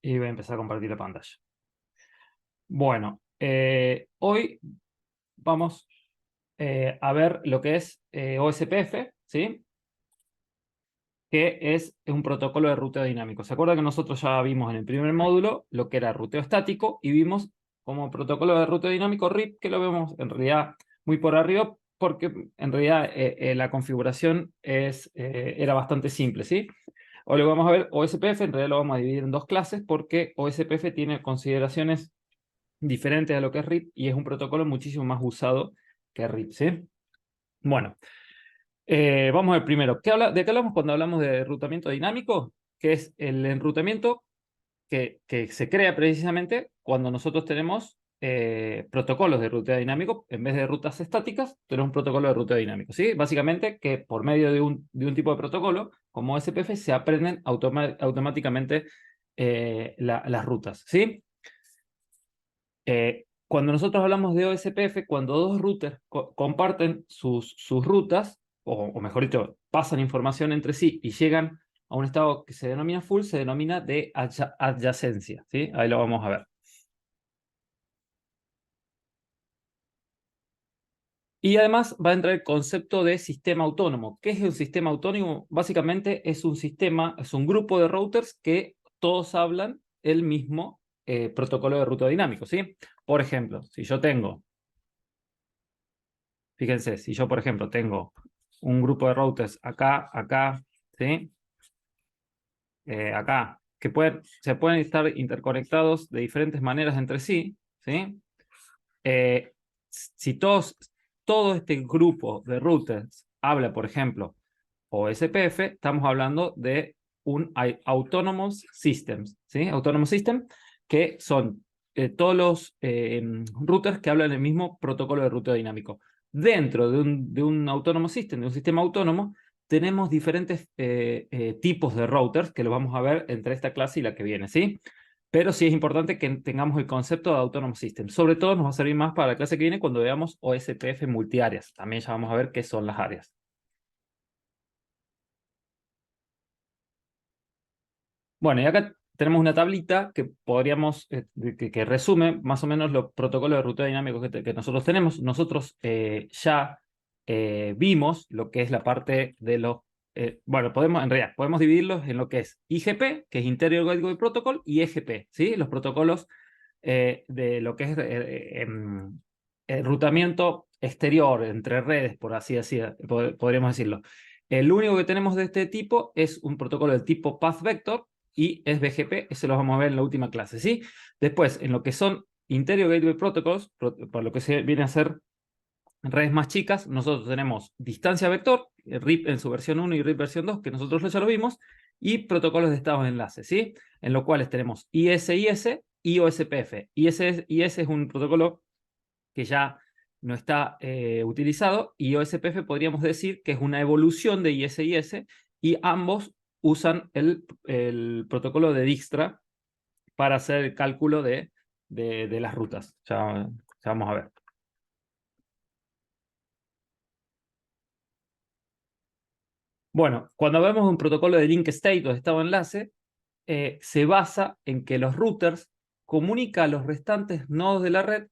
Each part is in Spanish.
Y voy a empezar a compartir la pantalla. Bueno, hoy vamos a ver lo que es OSPF, ¿sí? Que es un protocolo de ruteo dinámico. ¿Se acuerdan que nosotros ya vimos en el primer módulo lo que era ruteo estático y vimos como protocolo de ruteo dinámico RIP, que lo vemos en realidad muy por arriba, porque en realidad la configuración era bastante simple, ¿sí? Hoy lo vamos a ver OSPF, en realidad lo vamos a dividir en dos clases porque OSPF tiene consideraciones diferentes a lo que es RIP y es un protocolo muchísimo más usado que RIP, ¿sí? Bueno, vamos a ver primero, ¿de qué hablamos cuando hablamos de enrutamiento dinámico? Que es el enrutamiento que se crea precisamente cuando nosotros tenemos protocolos de ruteo dinámico. En vez de rutas estáticas, tenemos un protocolo de ruteo dinámico, ¿sí? Básicamente que por medio de un tipo de protocolo, como SPF, se aprenden automáticamente las rutas, ¿sí? Cuando nosotros hablamos de OSPF, cuando dos routers comparten sus rutas, o mejor dicho, pasan información entre sí y llegan a un estado que se denomina full, se denomina de adyacencia, ¿sí? Ahí lo vamos a ver. Y además va a entrar el concepto de sistema autónomo. ¿Qué es un sistema autónomo? Básicamente es un sistema, es un grupo de routers que todos hablan el mismo protocolo de ruta dinámico, ¿sí? Por ejemplo, si yo tengo, fíjense, si yo por ejemplo tengo un grupo de routers acá, acá, ¿sí? Acá, que se pueden estar interconectados de diferentes maneras entre sí, ¿sí? Si todo este grupo de routers habla, por ejemplo, OSPF, estamos hablando de un Autonomous Systems, ¿sí? Autonomous System, que son todos los routers que hablan el mismo protocolo de ruteo dinámico. Dentro de un Autonomous System, de un sistema autónomo, tenemos diferentes tipos de routers que lo vamos a ver entre esta clase y la que viene, ¿sí? Pero sí es importante que tengamos el concepto de Autonomous System. Sobre todo nos va a servir más para la clase que viene cuando veamos OSPF multiáreas. También ya vamos a ver qué son las áreas. Bueno, y acá tenemos una tablita que podríamos, que resume más o menos los protocolos de ruteo dinámico que nosotros tenemos. Nosotros ya vimos lo que es la parte de los, bueno, en realidad, podemos dividirlos en lo que es IGP, que es Interior Gateway Protocol, y EGP, ¿sí? Los protocolos de lo que es enrutamiento exterior entre redes, por así decir, podríamos decirlo. El único que tenemos de este tipo es un protocolo del tipo Path Vector, y es BGP, eso lo vamos a ver en la última clase, ¿sí? Después, en lo que son Interior Gateway Protocols, por lo que se viene a ser redes más chicas, nosotros tenemos distancia vector, RIP en su versión 1 y RIP versión 2, que nosotros ya lo vimos, y protocolos de estados de enlace, ¿sí? En los cuales tenemos IS-IS y OSPF. IS es un protocolo que ya no está utilizado, y OSPF podríamos decir que es una evolución de IS-IS, y ambos usan el protocolo de Dijkstra para hacer el cálculo de las rutas. Ya vamos a ver. Bueno, cuando hablamos de un protocolo de link state o de estado de enlace, se basa en que los routers comunican a los restantes nodos de la red,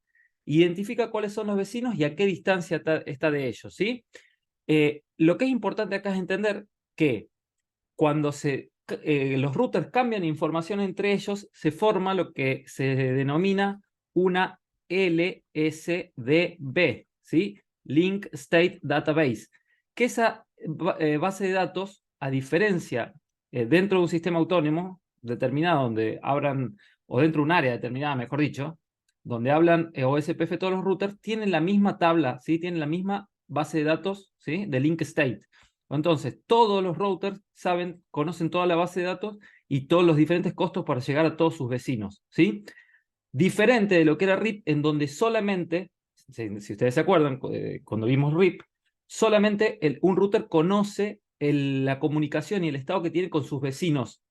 identifica cuáles son los vecinos y a qué distancia está de ellos, ¿sí? Lo que es importante acá es entender que cuando los routers cambian información entre ellos, se forma lo que se denomina una LSDB, ¿sí? Link State Database, que esa base de datos, a diferencia dentro de un sistema autónomo determinado donde abran, o dentro de un área determinada, mejor dicho, donde hablan OSPF todos los routers, tienen la misma tabla, ¿sí? Tienen la misma base de datos, ¿sí? De link state. Entonces, todos los routers conocen toda la base de datos y todos los diferentes costos para llegar a todos sus vecinos, ¿sí? Diferente de lo que era RIP, en donde solamente, si ustedes se acuerdan, cuando vimos RIP, solamente un router conoce la comunicación y el estado que tiene con sus vecinos,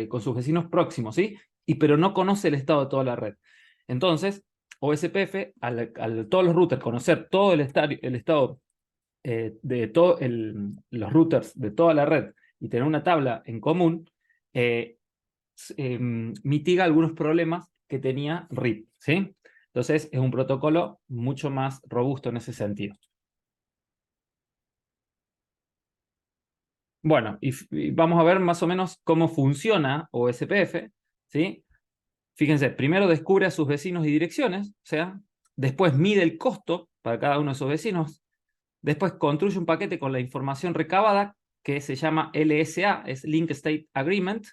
con sus vecinos próximos, ¿sí? Pero no conoce el estado de toda la red. Entonces, OSPF, al todos los routers conocer todo el estado de todos los routers de toda la red y tener una tabla en común, mitiga algunos problemas que tenía RIP, ¿sí? Entonces es un protocolo mucho más robusto en ese sentido. Bueno, y vamos a ver más o menos cómo funciona OSPF, ¿sí? Fíjense, primero descubre a sus vecinos y direcciones, o sea, después mide el costo para cada uno de esos vecinos, después construye un paquete con la información recabada, que se llama LSA, es Link State Agreement,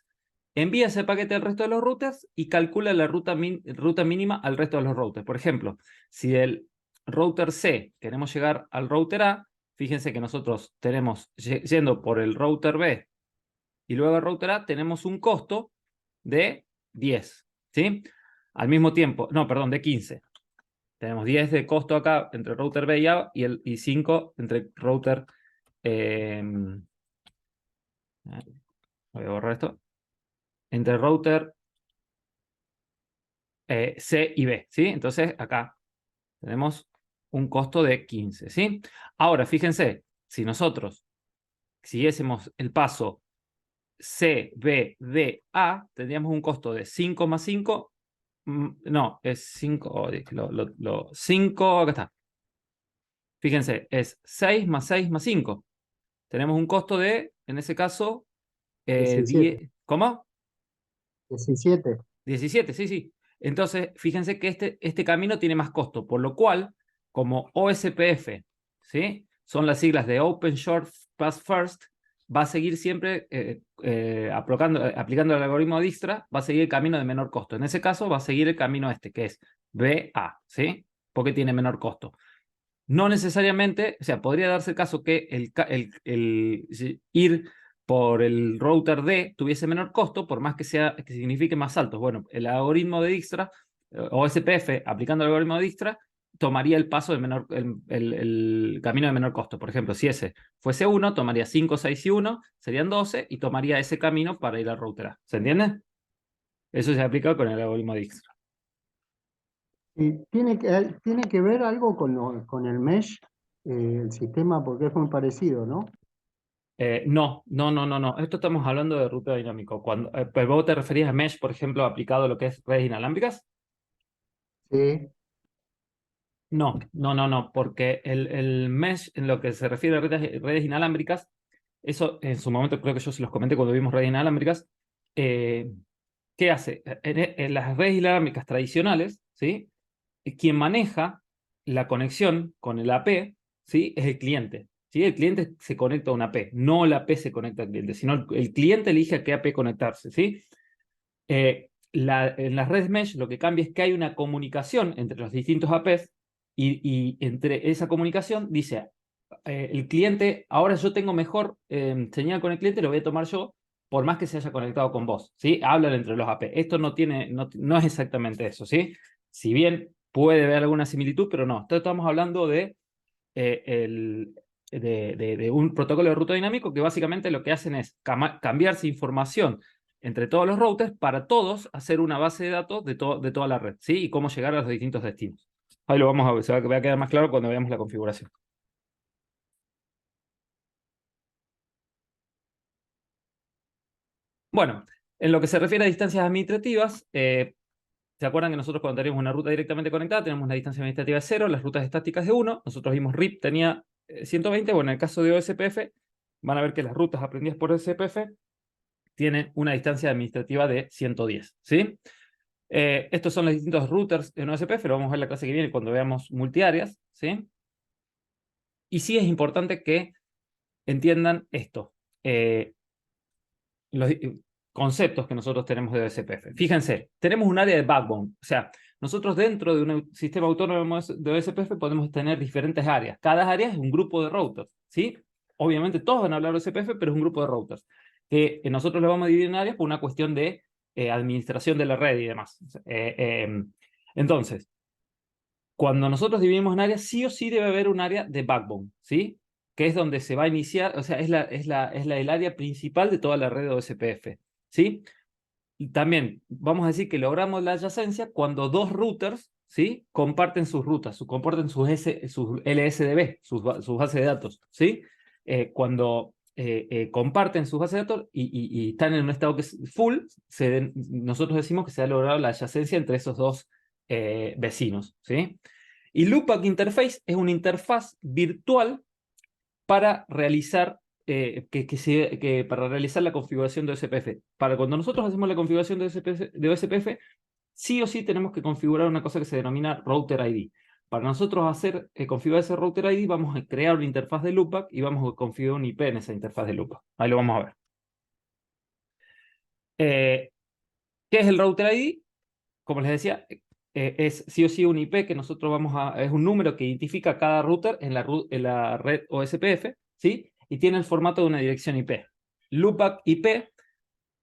envía ese paquete al resto de los routers y calcula la ruta mínima al resto de los routers. Por ejemplo, si del router C queremos llegar al router A, fíjense que nosotros tenemos, yendo por el router B y luego el router A, tenemos un costo de 10, ¿sí? Al mismo tiempo, no, perdón, de 15. Tenemos 10 de costo acá entre router B y A y 5 entre router... voy a borrar esto. Entre router C y B, ¿sí? Entonces acá tenemos un costo de 15, ¿sí? Ahora, fíjense, si nosotros siguiésemos el paso C, B, D, A, tendríamos un costo de 5 más 5, no, es 5, 5, acá está. Fíjense, es 6 más 6 más 5. Tenemos un costo de, en ese caso, 17. 10, ¿cómo? 17. 17, sí, sí. Entonces, fíjense que este camino tiene más costo, por lo cual, como OSPF, ¿sí? Son las siglas de Open Short Pass First, va a seguir siempre aplicando el algoritmo de Dijkstra, va a seguir el camino de menor costo. En ese caso, va a seguir el camino este, que es BA, ¿sí? Porque tiene menor costo. No necesariamente, o sea, podría darse el caso que ir por el router D tuviese menor costo, por más que signifique más alto. Bueno, el algoritmo de Dijkstra, o SPF, aplicando el algoritmo de Dijkstra, tomaría el paso de el camino de menor costo. Por ejemplo, si ese fuese 1, tomaría 5, 6 y 1, serían 12, y tomaría ese camino para ir al router A. ¿Se entiende? Eso se aplica con el algoritmo de Dijkstra. Y tiene que ver algo con el mesh, el sistema, porque es muy parecido, ¿no? No, no, no, no, no. Esto estamos hablando de ruta dinámico. Pues vos te referías a Mesh, por ejemplo, aplicado a lo que es redes inalámbricas. Sí, No, no, no, no, porque el Mesh, en lo que se refiere a redes inalámbricas, eso en su momento creo que yo se los comenté cuando vimos redes inalámbricas. eh, ¿Qué hace? En las redes inalámbricas tradicionales, ¿sí? Quien maneja la conexión con el AP, ¿sí? Es el cliente. ¿Sí? El cliente se conecta a una AP, no la AP se conecta al cliente, sino el cliente elige a qué AP conectarse. ¿Sí? En las redes mesh lo que cambia es que hay una comunicación entre los distintos APs y entre esa comunicación dice, el cliente, ahora yo tengo mejor señal con el cliente, lo voy a tomar yo, por más que se haya conectado con vos, ¿sí? Hablan entre los AP. Esto no es exactamente eso, ¿sí? Si bien puede haber alguna similitud, pero no. Estamos hablando el, de un protocolo de ruta dinámico que básicamente lo que hacen es cambiarse información entre todos los routers para todos hacer una base de datos de toda la red, ¿sí? Y cómo llegar a los distintos destinos. Ahí lo vamos a ver, va a quedar más claro cuando veamos la configuración. Bueno, en lo que se refiere a distancias administrativas, ¿se acuerdan que nosotros cuando tenemos una ruta directamente conectada tenemos una distancia administrativa de 0, las rutas estáticas de 1? Nosotros vimos RIP tenía 120, bueno, en el caso de OSPF van a ver que las rutas aprendidas por OSPF tienen una distancia administrativa de 110, ¿sí? Estos son los distintos routers en OSPF, lo vamos a ver en la clase que viene cuando veamos multiáreas, ¿sí? Y sí es importante que entiendan esto, los conceptos que nosotros tenemos de OSPF. Fíjense, tenemos un área de backbone, o sea, nosotros dentro de un sistema autónomo de OSPF podemos tener diferentes áreas. Cada área es un grupo de routers, ¿sí? Obviamente todos van a hablar de OSPF, pero es un grupo de routers que nosotros lo vamos a dividir en áreas por una cuestión de administración de la red y demás. Entonces, cuando nosotros dividimos en áreas, sí o sí debe haber un área de backbone, ¿sí? Que es donde se va a iniciar, o sea, el área principal de toda la red de OSPF, ¿sí? Y también vamos a decir que logramos la adyacencia cuando dos routers, ¿sí? Comparten sus rutas, comparten sus LSDB, sus bases de datos, ¿sí? Cuando comparten sus bases de datos y están en un estado que es full, nosotros decimos que se ha logrado la adyacencia entre esos dos vecinos, ¿sí? Y Loopback Interface es una interfaz virtual para realizar, para realizar la configuración de OSPF. Para cuando nosotros hacemos la configuración de OSPF, sí o sí tenemos que configurar una cosa que se denomina Router ID. Para nosotros configurar ese Router ID, vamos a crear una interfaz de Loopback y vamos a configurar un IP en esa interfaz de Loopback. Ahí lo vamos a ver. ¿Qué es el Router ID? Como les decía, es sí o sí un IP que nosotros es un número que identifica cada router en la red OSPF, ¿sí? Y tiene el formato de una dirección IP. Loopback IP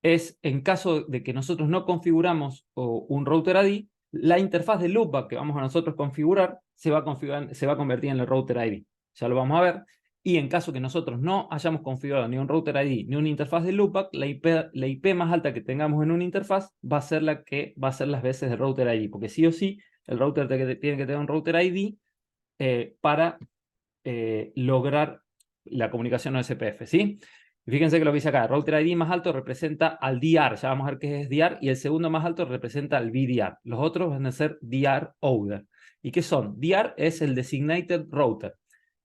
es, en caso de que nosotros no configuramos un router ID, la interfaz de Loopback que vamos a nosotros configurar se va a convertir en el router ID. Ya lo vamos a ver. Y en caso que nosotros no hayamos configurado ni un router ID ni una interfaz de Loopback, la IP más alta que tengamos en una interfaz va a ser la que va a ser las veces del router ID, porque sí o sí el router tiene que tener un router ID para lograr la comunicación OSPF, ¿sí? Y fíjense que lo que dice acá, el router ID más alto representa al DR, ya vamos a ver qué es DR, y el segundo más alto representa al VDR. Los otros van a ser DR Order. ¿Y qué son? DR es el Designated Router,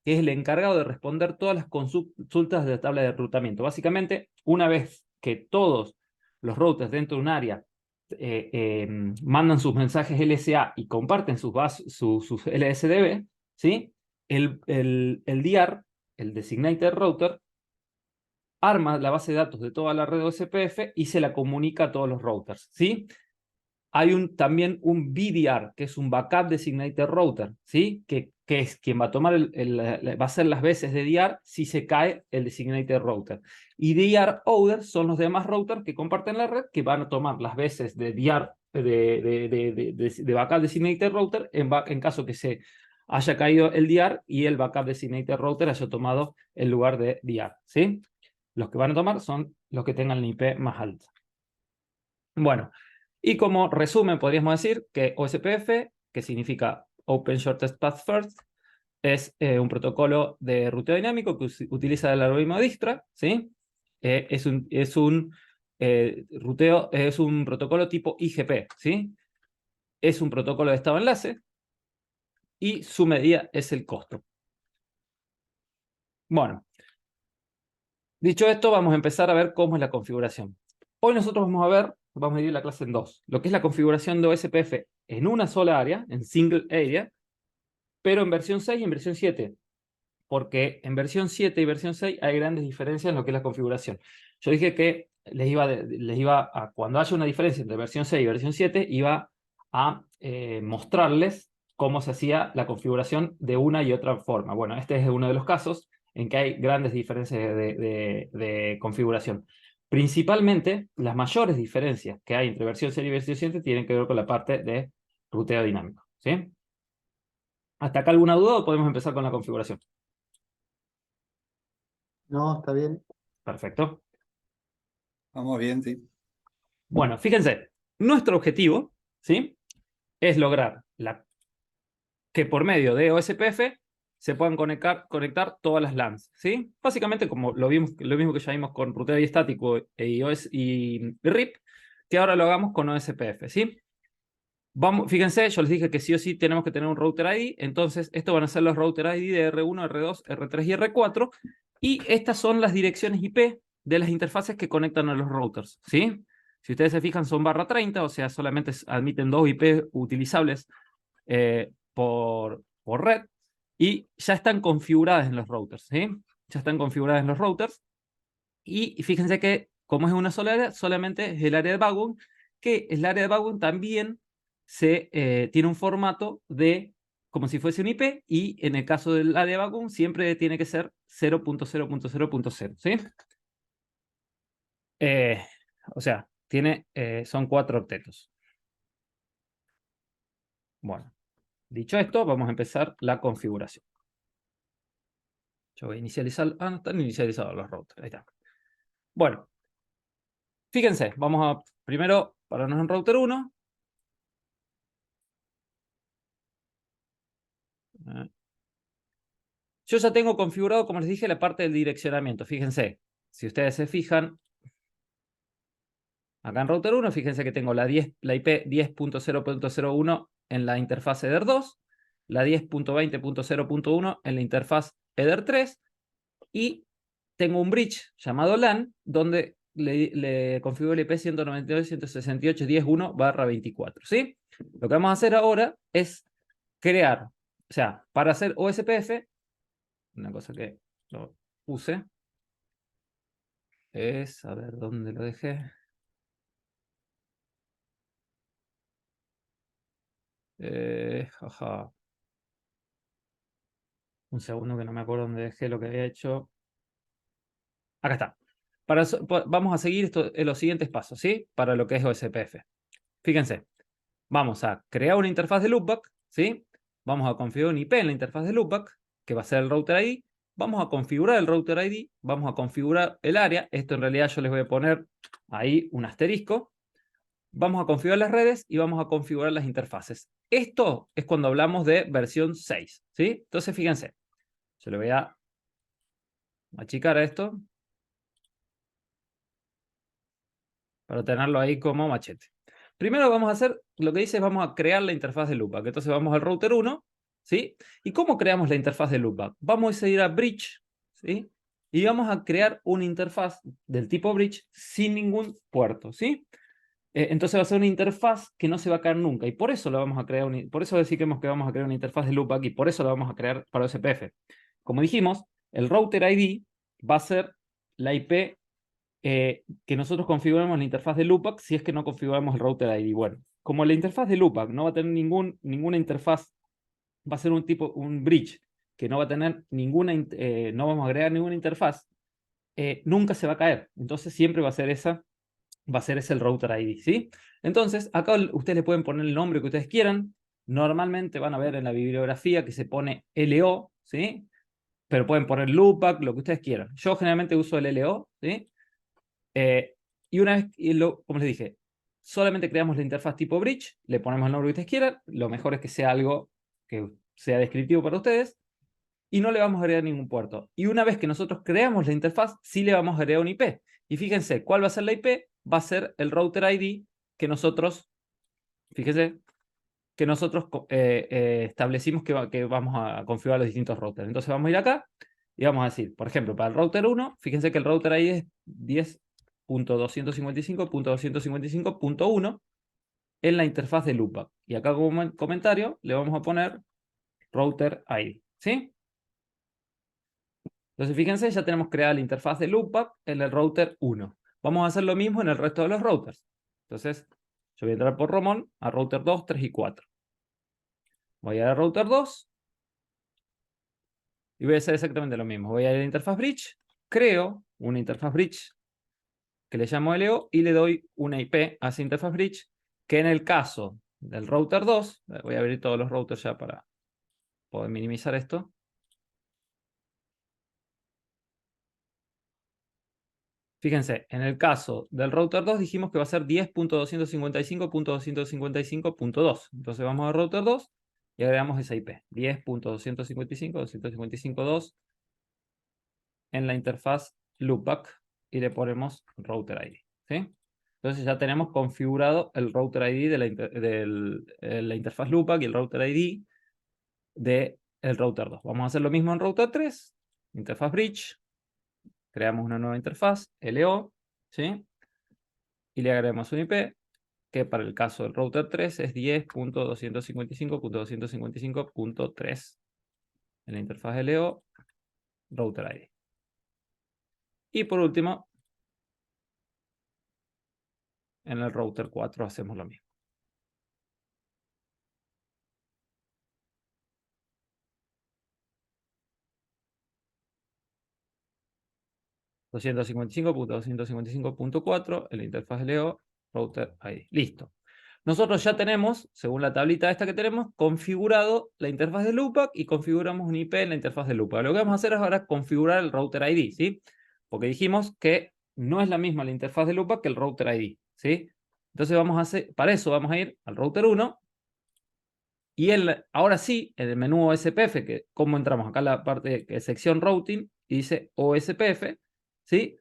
que es el encargado de responder todas las consultas de la tabla de enrutamiento. Básicamente, una vez que todos los routers dentro de un área mandan sus mensajes LSA y comparten sus LSDB, ¿sí? El DR, el Designated Router, arma la base de datos de toda la red OSPF y se la comunica a todos los routers, ¿sí? Hay también un BDR, que es un Backup Designated Router, ¿sí? Que es quien va a tomar va a hacer las veces de DR si se cae el Designated Router. Y DR Order son los demás routers que comparten la red que van a tomar las veces de DR, de Backup Designated Router en caso que se haya caído el DR y el Backup Designated Router haya tomado el lugar de DR, ¿sí? Los que van a tomar son los que tengan la IP más alta. Bueno, y como resumen podríamos decir que OSPF, que significa Open Shortest Path First, es un protocolo de ruteo dinámico que utiliza el algoritmo Dijkstra, ¿sí? Es un ruteo, es un protocolo tipo IGP, ¿sí? Es un protocolo de estado enlace y su medida es el costo. Bueno, dicho esto, vamos a empezar a ver cómo es la configuración. Hoy nosotros vamos a dividir la clase en dos. Lo que es la configuración de OSPF en una sola área, en single area, pero en versión 6 y en versión 7. Porque en versión 7 y versión 6 hay grandes diferencias en lo que es la configuración. Yo dije que cuando haya una diferencia entre versión 6 y versión 7, iba a mostrarles cómo se hacía la configuración de una y otra forma. Bueno, este es uno de los casos en que hay grandes diferencias de configuración. Principalmente, las mayores diferencias que hay entre versión 6 y versión 7 tienen que ver con la parte de ruteo dinámico, ¿sí? ¿Hasta acá alguna duda o podemos empezar con la configuración? No, está bien. Perfecto. Vamos bien, sí. Bueno, fíjense, nuestro objetivo, ¿sí? Es lograr que por medio de OSPF se puedan conectar todas las LANs, ¿sí? Básicamente como lo mismo que ya vimos con ruteo estático y RIP, que ahora lo hagamos con OSPF, ¿sí? Fíjense, yo les dije que sí o sí tenemos que tener un router ID, entonces estos van a ser los router ID de R1, R2, R3 y R4, y estas son las direcciones IP de las interfaces que conectan a los routers, ¿sí? Si ustedes se fijan son /30, o sea, solamente admiten 2 IP utilizables por red, y ya están configuradas en los routers, ¿sí? Ya están configuradas en los routers, y fíjense que como es una sola área, solamente es el área de backbone, que el área de backbone también tiene un formato de como si fuese un IP, y en el caso del área de backbone siempre tiene que ser 0.0.0.0, ¿sí? O sea, son 4 octetos. Bueno, dicho esto, vamos a empezar la configuración. Yo voy a inicializar. Ah, no están inicializados los routers. Ahí está. Bueno, fíjense, vamos a primero pararnos en router 1. Yo ya tengo configurado, como les dije, la parte del direccionamiento. Fíjense, si ustedes se fijan, acá en router 1, fíjense que tengo la IP 10.0.0.1 en la interfaz Eder 2, la 10.20.0.1 en la interfaz Eder 3, y tengo un bridge llamado LAN, donde le configuro el IP 192.168.10.1/24, ¿sí? Lo que vamos a hacer ahora es crear, o sea, para hacer OSPF, una cosa que lo puse es, a ver, ¿dónde lo dejé? Jaja. Un segundo que no me acuerdo dónde dejé lo que había hecho. Acá está. Vamos a seguir los siguientes pasos, ¿sí? Para lo que es OSPF. Fíjense, vamos a crear una interfaz de loopback, ¿sí? Vamos a configurar un IP en la interfaz de loopback, que va a ser el router ID. Vamos a configurar el router ID, vamos a configurar el área. Esto en realidad yo les voy a poner ahí un asterisco. Vamos a configurar las redes y vamos a configurar las interfaces. Esto es cuando hablamos de versión 6, ¿sí? Entonces, fíjense, yo le voy a achicar a esto para tenerlo ahí como machete. Primero vamos a hacer lo que dice, vamos a crear la interfaz de loopback. Entonces vamos al router 1, ¿sí? ¿Y cómo creamos la interfaz de loopback? Vamos a ir a bridge, ¿sí? Y vamos a crear una interfaz del tipo bridge sin ningún puerto, ¿sí? Entonces va a ser una interfaz que no se va a caer nunca. Y por eso la vamos a crear, por eso decimos que vamos a crear una interfaz de loopback y por eso la vamos a crear para OSPF. Como dijimos, el router ID va a ser la IP que nosotros configuramos en la interfaz de loopback si es que no configuramos el router ID. Bueno, como la interfaz de loopback no va a tener ninguna interfaz, va a ser un bridge que no va a tener no vamos a agregar ninguna interfaz, nunca se va a caer. Entonces siempre va a ser ese el router ID, ¿sí? Entonces, acá ustedes le pueden poner el nombre que ustedes quieran. Normalmente van a ver en la bibliografía que se pone LO, ¿sí? Pero pueden poner loopback, lo que ustedes quieran. Yo generalmente uso el LO, ¿sí? Y una vez, como les dije, solamente creamos la interfaz tipo bridge, le ponemos el nombre que ustedes quieran, lo mejor es que sea algo que sea descriptivo para ustedes, y no le vamos a agregar ningún puerto. Y una vez que nosotros creamos la interfaz, sí le vamos a agregar un IP. Y fíjense, ¿cuál va a ser la IP? Va a ser el router ID que nosotros, fíjense, que nosotros establecimos que vamos a configurar los distintos routers. Entonces vamos a ir acá y vamos a decir, por ejemplo, para el router 1, fíjense que el router ID es 10.255.255.1 en la interfaz de loopback. Y acá como comentario le vamos a poner router ID, ¿sí? Entonces fíjense, ya tenemos creada la interfaz de loopback en el router 1. Vamos a hacer lo mismo en el resto de los routers. Entonces, yo voy a entrar por Romón a router 2, 3 y 4. Voy a ir a router 2 y voy a hacer exactamente lo mismo. Voy a ir a la interfaz bridge, creo una interfaz bridge que le llamo LO y le doy una IP a esa interfaz bridge, que en el caso del router 2, voy a abrir todos los routers ya para poder minimizar esto. Fíjense, en el caso del router 2 dijimos que va a ser 10.255.255.2. Entonces vamos al router 2 y agregamos esa IP. 10.255.255.2 en la interfaz loopback y le ponemos router ID, ¿sí? Entonces ya tenemos configurado el router ID de la interfaz loopback y el router ID del router 2. Vamos a hacer lo mismo en router 3, interfaz bridge, creamos una nueva interfaz, LO, ¿sí? Y le agregamos un IP, que para el caso del router 3 es 10.255.255.3 en la interfaz LO, router ID. Y por último, en el router 4 hacemos lo mismo. .255.255.4 en la interfaz LO, router ID. Listo. Nosotros ya tenemos, según la tablita esta que tenemos, configurado la interfaz de loopback y configuramos un IP en la interfaz de loopback. Lo que vamos a hacer es ahora configurar el router ID, ¿sí? Porque dijimos que no es la misma la interfaz de loopback que el router ID, ¿sí? Entonces vamos a hacer, para eso vamos a ir al router 1 Y ahora sí, en el menú OSPF, que como entramos acá en la parte que es sección routing, y dice OSPF, ¿sí?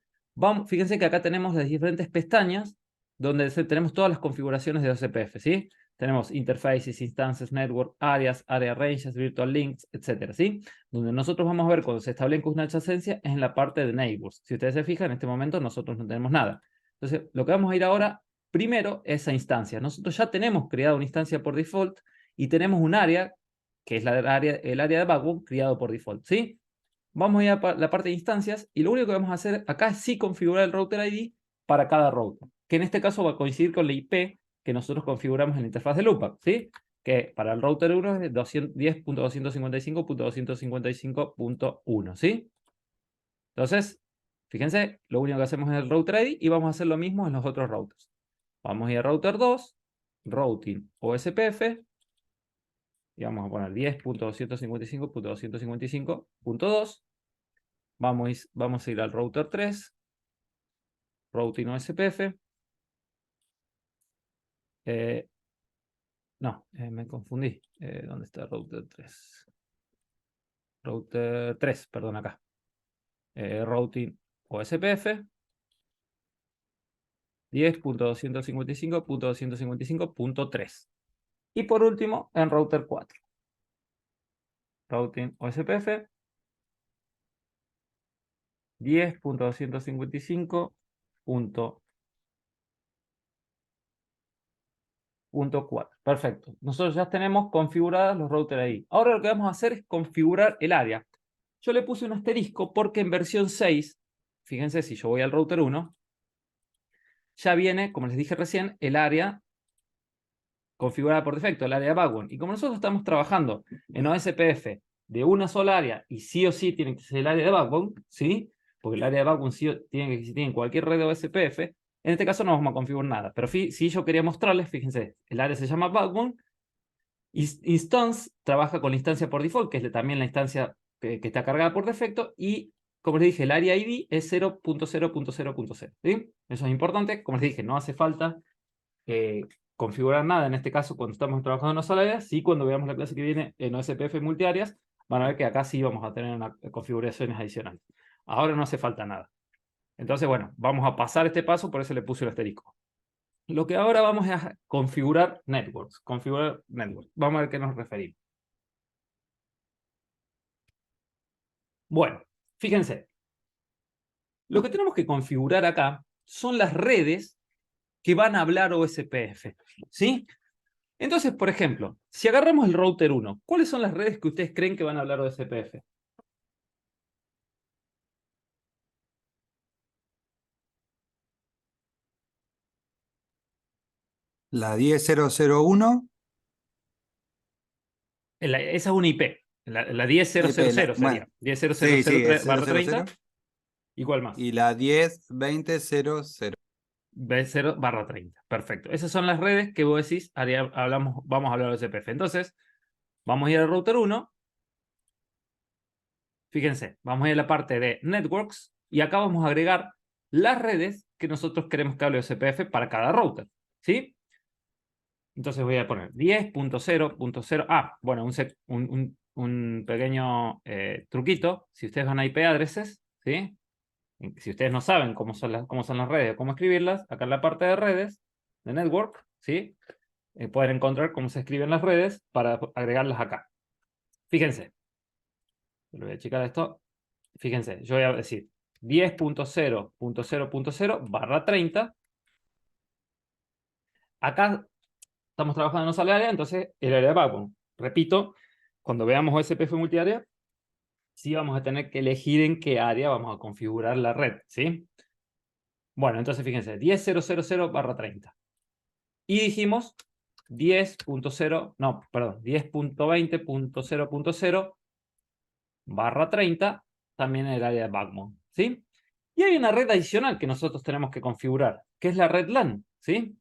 Fíjense que acá tenemos las diferentes pestañas donde tenemos todas las configuraciones de OSPF, ¿sí? Tenemos interfaces, instances, network, áreas, area ranges, virtual links, etcétera, ¿sí? Donde nosotros vamos a ver cuando se establece una adjacencia es en la parte de neighbors. Si ustedes se fijan, en este momento nosotros no tenemos nada. Entonces, lo que vamos a ir ahora, primero, es a instancia. Nosotros ya tenemos creado una instancia por default y tenemos un área, que es el área de backbone, creado por default, ¿sí? Vamos a ir a la parte de instancias y lo único que vamos a hacer acá es sí configurar el router ID para cada router, que en este caso va a coincidir con la IP que nosotros configuramos en la interfaz de loopback, ¿sí? Que para el router 1 es 10.255.255.1, ¿sí? Entonces, fíjense, lo único que hacemos es el router ID y vamos a hacer lo mismo en los otros routers. Vamos a ir a router 2, routing OSPF, y vamos a poner 10.255.255.2. Vamos a ir al router 3, routing OSPF. No, me confundí. ¿Dónde está el router 3? Router 3, perdón, acá. Routing OSPF. 10.255.255.3. Y por último, en router 4. Routing OSPF. 10.255.4. Perfecto. Nosotros ya tenemos configurados los routers ahí. Ahora lo que vamos a hacer es configurar el área. Yo le puse un asterisco porque en versión 6, fíjense, si yo voy al router 1, ya viene, como les dije recién, el área configurada por defecto, el área de backbone. Y como nosotros estamos trabajando en OSPF de una sola área y sí o sí tiene que ser el área de backbone, ¿sí? Porque el área de backbone sí tiene que existir en cualquier red de OSPF. En este caso no vamos a configurar nada. Pero si yo quería mostrarles, fíjense, el área se llama backbone. Instance trabaja con la instancia por default, que es también la instancia que está cargada por defecto. Y como les dije, el área ID es 0.0.0.0. ¿Sí? Eso es importante. Como les dije, no hace falta configurar nada en este caso cuando estamos trabajando en una sola área. Sí, cuando veamos la clase que viene en OSPF multiáreas, van a ver que acá sí vamos a tener configuraciones adicionales. Ahora no hace falta nada. Entonces, bueno, vamos a pasar este paso, por eso le puse el asterisco. Lo que ahora vamos a configurar networks. Configurar networks. Vamos a ver qué nos referimos. Bueno, fíjense. Lo que tenemos que configurar acá son las redes que van a hablar OSPF. ¿Sí? Entonces, por ejemplo, si agarramos el router 1, ¿cuáles son las redes que ustedes creen que van a hablar OSPF? La 10.0.0.1. Esa es una IP. La 10.000 sería. Bueno, 10.000 sí, es 30. 0.0.0. ¿Y cuál más? Y la 10.20.0.0. B0/30. Perfecto. Esas son las redes que vos decís, vamos a hablar de OSPF. Entonces, vamos a ir al router 1. Fíjense, vamos a ir a la parte de Networks y acá vamos a agregar las redes que nosotros queremos que hable OSPF para cada router. ¿Sí? Entonces voy a poner 10.0.0. Ah, bueno, un pequeño truquito. Si ustedes van a IP addresses, ¿sí? Si ustedes no saben cómo son las redes o cómo escribirlas, acá en la parte de redes, de network, ¿sí? Pueden encontrar cómo se escriben las redes para agregarlas acá. Fíjense. Le voy a checar esto. Fíjense, yo voy a decir 10.0.0.0/30. Acá estamos trabajando en una sola área, entonces el área de backbone. Repito, cuando veamos OSPF multiárea, sí vamos a tener que elegir en qué área vamos a configurar la red, ¿sí? Bueno, entonces fíjense, 10.0.0.0/30. Y dijimos 10.20.0.0.0/30 también en el área de backbone, ¿sí? Y hay una red adicional que nosotros tenemos que configurar, que es la red LAN, ¿sí?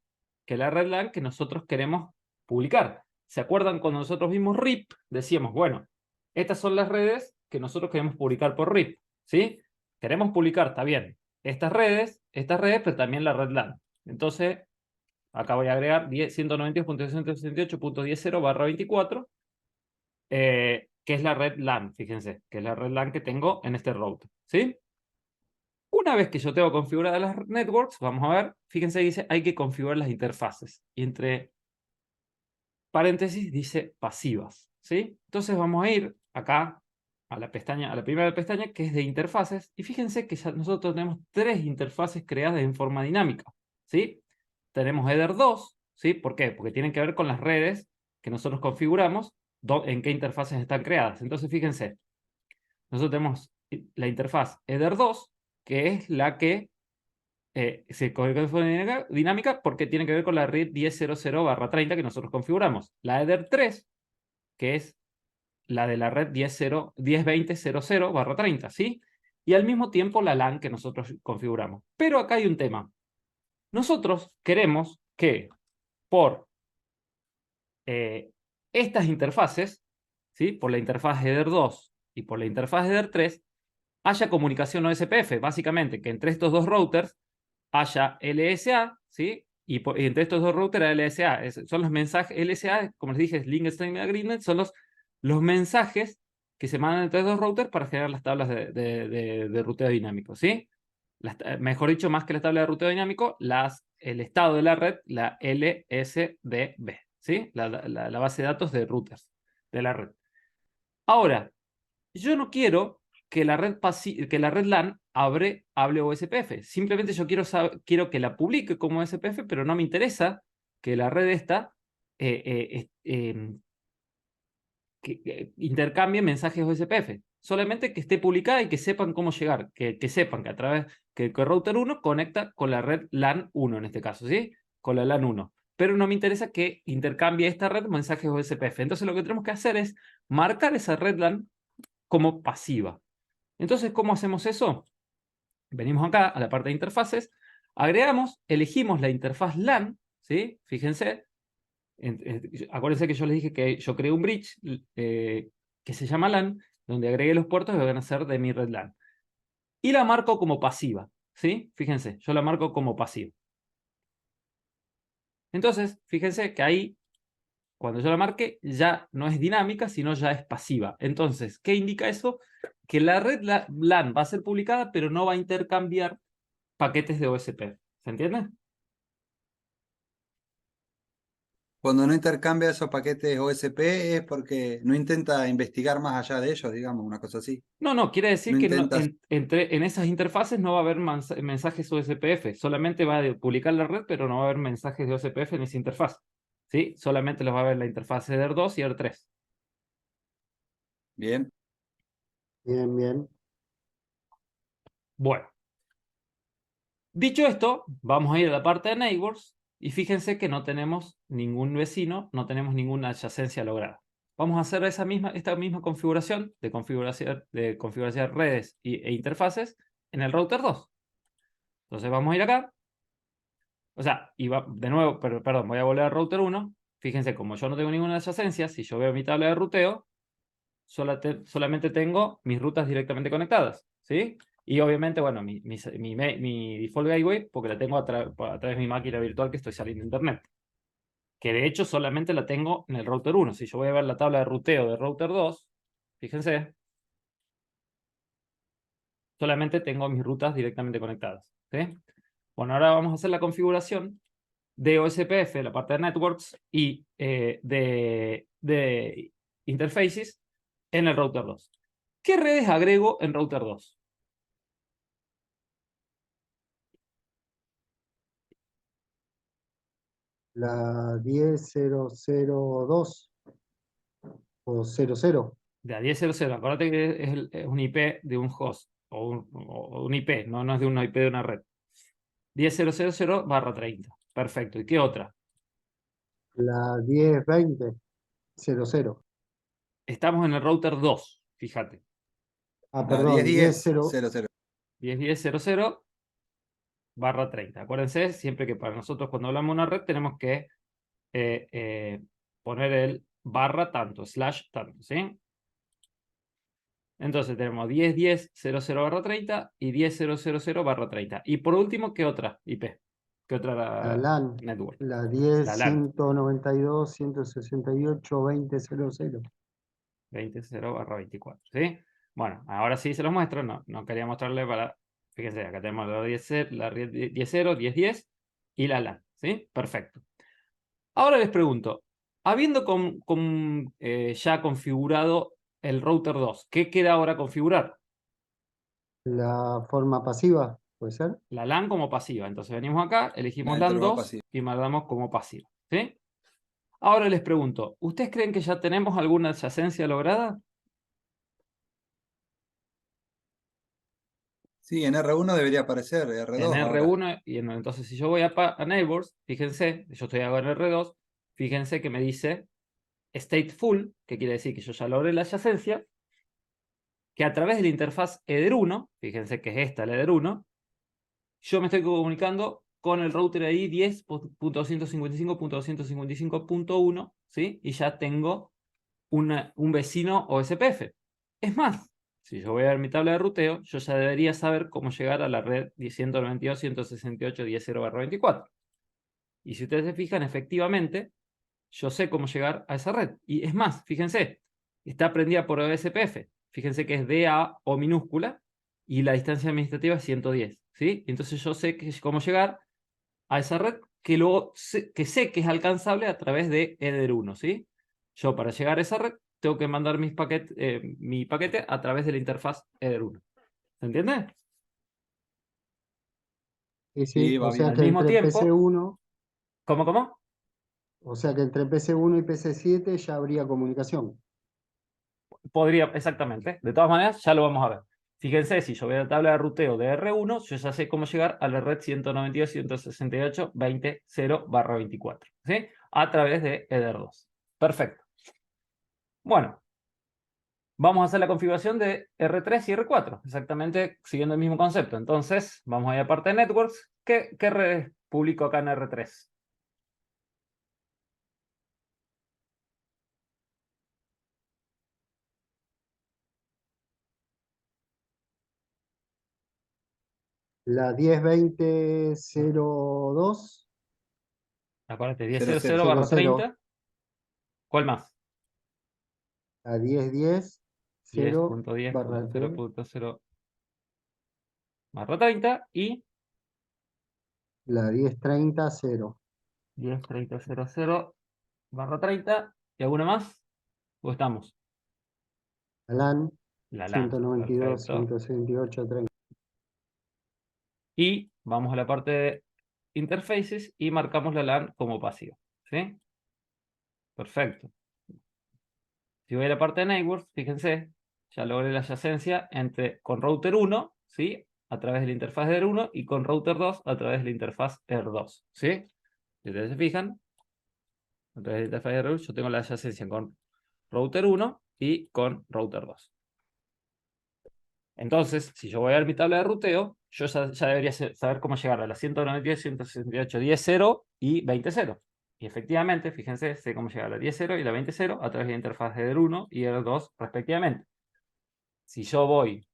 Que es la red LAN que nosotros queremos publicar. ¿Se acuerdan cuando nosotros vimos RIP? Decíamos, bueno, estas son las redes que nosotros queremos publicar por RIP, ¿sí? Queremos publicar, está bien, estas redes, pero también la red LAN. Entonces, Acá voy a agregar 192.168.10.0/24, que es la red LAN, fíjense, que es la red LAN que tengo en este router, ¿sí? Una vez que yo tengo configuradas las networks, vamos a ver, fíjense, dice, hay que configurar las interfaces. Y entre paréntesis dice pasivas, ¿sí? Entonces vamos a ir acá a la pestaña, a la primera pestaña, que es de interfaces, y fíjense que ya nosotros tenemos 3 interfaces creadas en forma dinámica, ¿sí? Tenemos header 2, ¿sí? ¿Por qué? Porque tienen que ver con las redes que nosotros configuramos, en qué interfaces están creadas. Entonces fíjense, nosotros tenemos la interfaz header 2, que es la que se configura de forma dinámica porque tiene que ver con la red 10.0.0/30 que nosotros configuramos. La header 3, que es la de la red 10.20.00/30, ¿sí? Y al mismo tiempo la LAN que nosotros configuramos. Pero acá hay un tema. Nosotros queremos que por estas interfaces, ¿sí? Por la interfaz header 2 y por la interfaz header 3, haya comunicación OSPF. Básicamente, que entre estos dos routers haya LSA, ¿sí? Y entre estos dos routers hay LSA. Son los mensajes, LSA, como les dije, es Link Stream Agreement, son los mensajes que se mandan entre dos routers para generar las tablas de ruteo dinámico, ¿sí? Mejor dicho, más que la tabla de ruteo dinámico, el estado de la red, la LSDB, ¿sí? La base de datos de routers de la red. Ahora, yo no quiero que la red LAN hable OSPF. Simplemente yo quiero que la publique como OSPF, pero no me interesa que la red esta que intercambie mensajes OSPF. Solamente que esté publicada y que sepan cómo llegar. Que sepan que a través que el router 1 conecta con la red LAN 1 en este caso, ¿sí? Con la LAN 1. Pero no me interesa que intercambie esta red mensajes OSPF. Entonces lo que tenemos que hacer es marcar esa red LAN como pasiva. Entonces, ¿cómo hacemos eso? Venimos acá a la parte de interfaces, agregamos, elegimos la interfaz LAN, ¿sí? Fíjense, acuérdense que yo les dije que yo creé un bridge que se llama LAN, donde agregué los puertos que van a ser de mi red LAN. Y la marco como pasiva, ¿sí? Fíjense, yo la marco como pasiva. Entonces, fíjense que ahí, cuando yo la marque, ya no es dinámica, sino ya es pasiva. Entonces, ¿qué indica eso? Que la red LAN va a ser publicada, pero no va a intercambiar paquetes de OSP. ¿Se entiende? Cuando no intercambia esos paquetes OSP es porque no intenta investigar más allá de ellos, digamos, una cosa así. No, quiere decir No que intenta. en esas interfaces no va a haber mensajes OSPF. Solamente va a publicar la red, pero no va a haber mensajes de OSPF en esa interfaz. ¿Sí? Solamente los va a ver la interfaz header 2 y header 3. Bien. Bien, bien. Bueno. Dicho esto, vamos a ir a la parte de neighbors y fíjense que no tenemos ningún vecino, no tenemos ninguna adyacencia lograda. Vamos a hacer esta misma configuración de configuración redes e interfaces en el router 2. Entonces vamos a ir acá. O sea, de nuevo, perdón, voy a volver al router 1. Fíjense, como yo no tengo ninguna adyacencia, si yo veo mi tabla de ruteo, solamente tengo mis rutas directamente conectadas, ¿sí? Y obviamente, bueno, mi default gateway, porque la tengo a través de mi máquina virtual que estoy saliendo de internet. Que de hecho solamente la tengo en el router 1. Si yo voy a ver la tabla de ruteo de router 2, fíjense, solamente tengo mis rutas directamente conectadas, ¿sí? Bueno, ahora vamos a hacer la configuración de OSPF, la parte de networks, y de interfaces en el router 2. ¿Qué redes agrego en router 2? La 10.002 o 00. De a 10.0.0. Acuérdate que es un IP de un host o un IP, no es de una IP de una red. 10.0.0/30. Perfecto. ¿Y qué otra? La 10.20.00. Estamos en el router 2, fíjate. Ah, La perdón, 10.0. 10.10.00. 10.10.00/30. Acuérdense siempre que para nosotros cuando hablamos de una red tenemos que poner el barra tanto, / tanto, ¿sí? Entonces tenemos 10.10.00/30 y 10.0.00/30. Y por último, ¿qué otra IP? ¿Qué otra La era LAN, network? la 10, La LAN, 192, 168, 2000. 20.0/24, ¿sí? Bueno, ahora sí se los muestro, no quería mostrarle para, fíjense, acá tenemos la 10, la red 10.0, 10.10 y la LAN, ¿sí? Perfecto. Ahora les pregunto, habiendo ya configurado el router 2, ¿qué queda ahora configurar? La forma pasiva, ¿puede ser? La LAN como pasiva. Entonces venimos acá, La elegimos LAN entero va 2 pasivo. y mandamos como pasiva, ¿sí? Ahora les pregunto, ¿ustedes creen que ya tenemos alguna adyacencia lograda? Sí, en R1 debería aparecer, En R2 ahora. R1, entonces si yo voy a Neighbors, fíjense, yo estoy ahora en R2, fíjense que me dice stateful, que quiere decir que yo ya logré la adyacencia, que a través de la interfaz Eder1, fíjense que es esta la Eder1, yo me estoy comunicando con el router ahí 10.255.255.1, ¿sí? Y ya tengo un vecino OSPF. Es más, si yo voy a ver mi tabla de ruteo, yo ya debería saber cómo llegar a la red 192.168.10.0/24. Y si ustedes se fijan, efectivamente, yo sé cómo llegar a esa red. Y es más, fíjense, está prendida por OSPF. Fíjense que es DA o minúscula y la distancia administrativa es 110, ¿sí? Entonces yo sé cómo llegar a esa red que luego sé que es alcanzable a través de Eder1, ¿sí? Yo para llegar a esa red tengo que mandar mi paquete a través de la interfaz Eder1. ¿Se entiende? Sí, sí, Sí, o va sea Al bien. que mismo entre tiempo, PC1, ¿cómo? o sea que entre PC1 y PC7 ya habría comunicación. Podría, exactamente. De todas maneras, ya lo vamos a ver. Fíjense, si yo veo la tabla de ruteo de R1, yo ya sé cómo llegar a la red 192.168.20.0/24, ¿sí? A través de Eder2. Perfecto. Bueno, vamos a hacer la configuración de R3 y R4, exactamente siguiendo el mismo concepto. Entonces, vamos a ir a parte de Networks. ¿Qué redes publico acá en R3? La 10.20.02, Acuérdate, 00. 00, 10.00/30. ¿Cuál más? la 10.10, 0 barra 0, 10.10.0/30 y la 10.30, 0. 10.30.00/30. ¿Y alguna más? ¿O estamos? La LAN, La LAN. 192, Perfecto. 168, 30. Y vamos a la parte de interfaces y marcamos la LAN como pasiva. ¿Sí? Perfecto. Si voy a la parte de networks, fíjense, ya logré la adyacencia con router 1, ¿sí? A través de la interfaz de R1 y con router 2 a través de la interfaz R2, ¿sí? Si ustedes se fijan, a través de la interfaz de R1 yo tengo la adyacencia con router 1 y con router 2. Entonces, si yo voy a ver mi tabla de ruteo, yo ya debería saber cómo llegar a la 192.168.10.0 y 20.0. Y efectivamente, fíjense, sé cómo llegar a la 10.0 y la 20.0 a través de la interfaz de R1 y R2 respectivamente. Si yo voy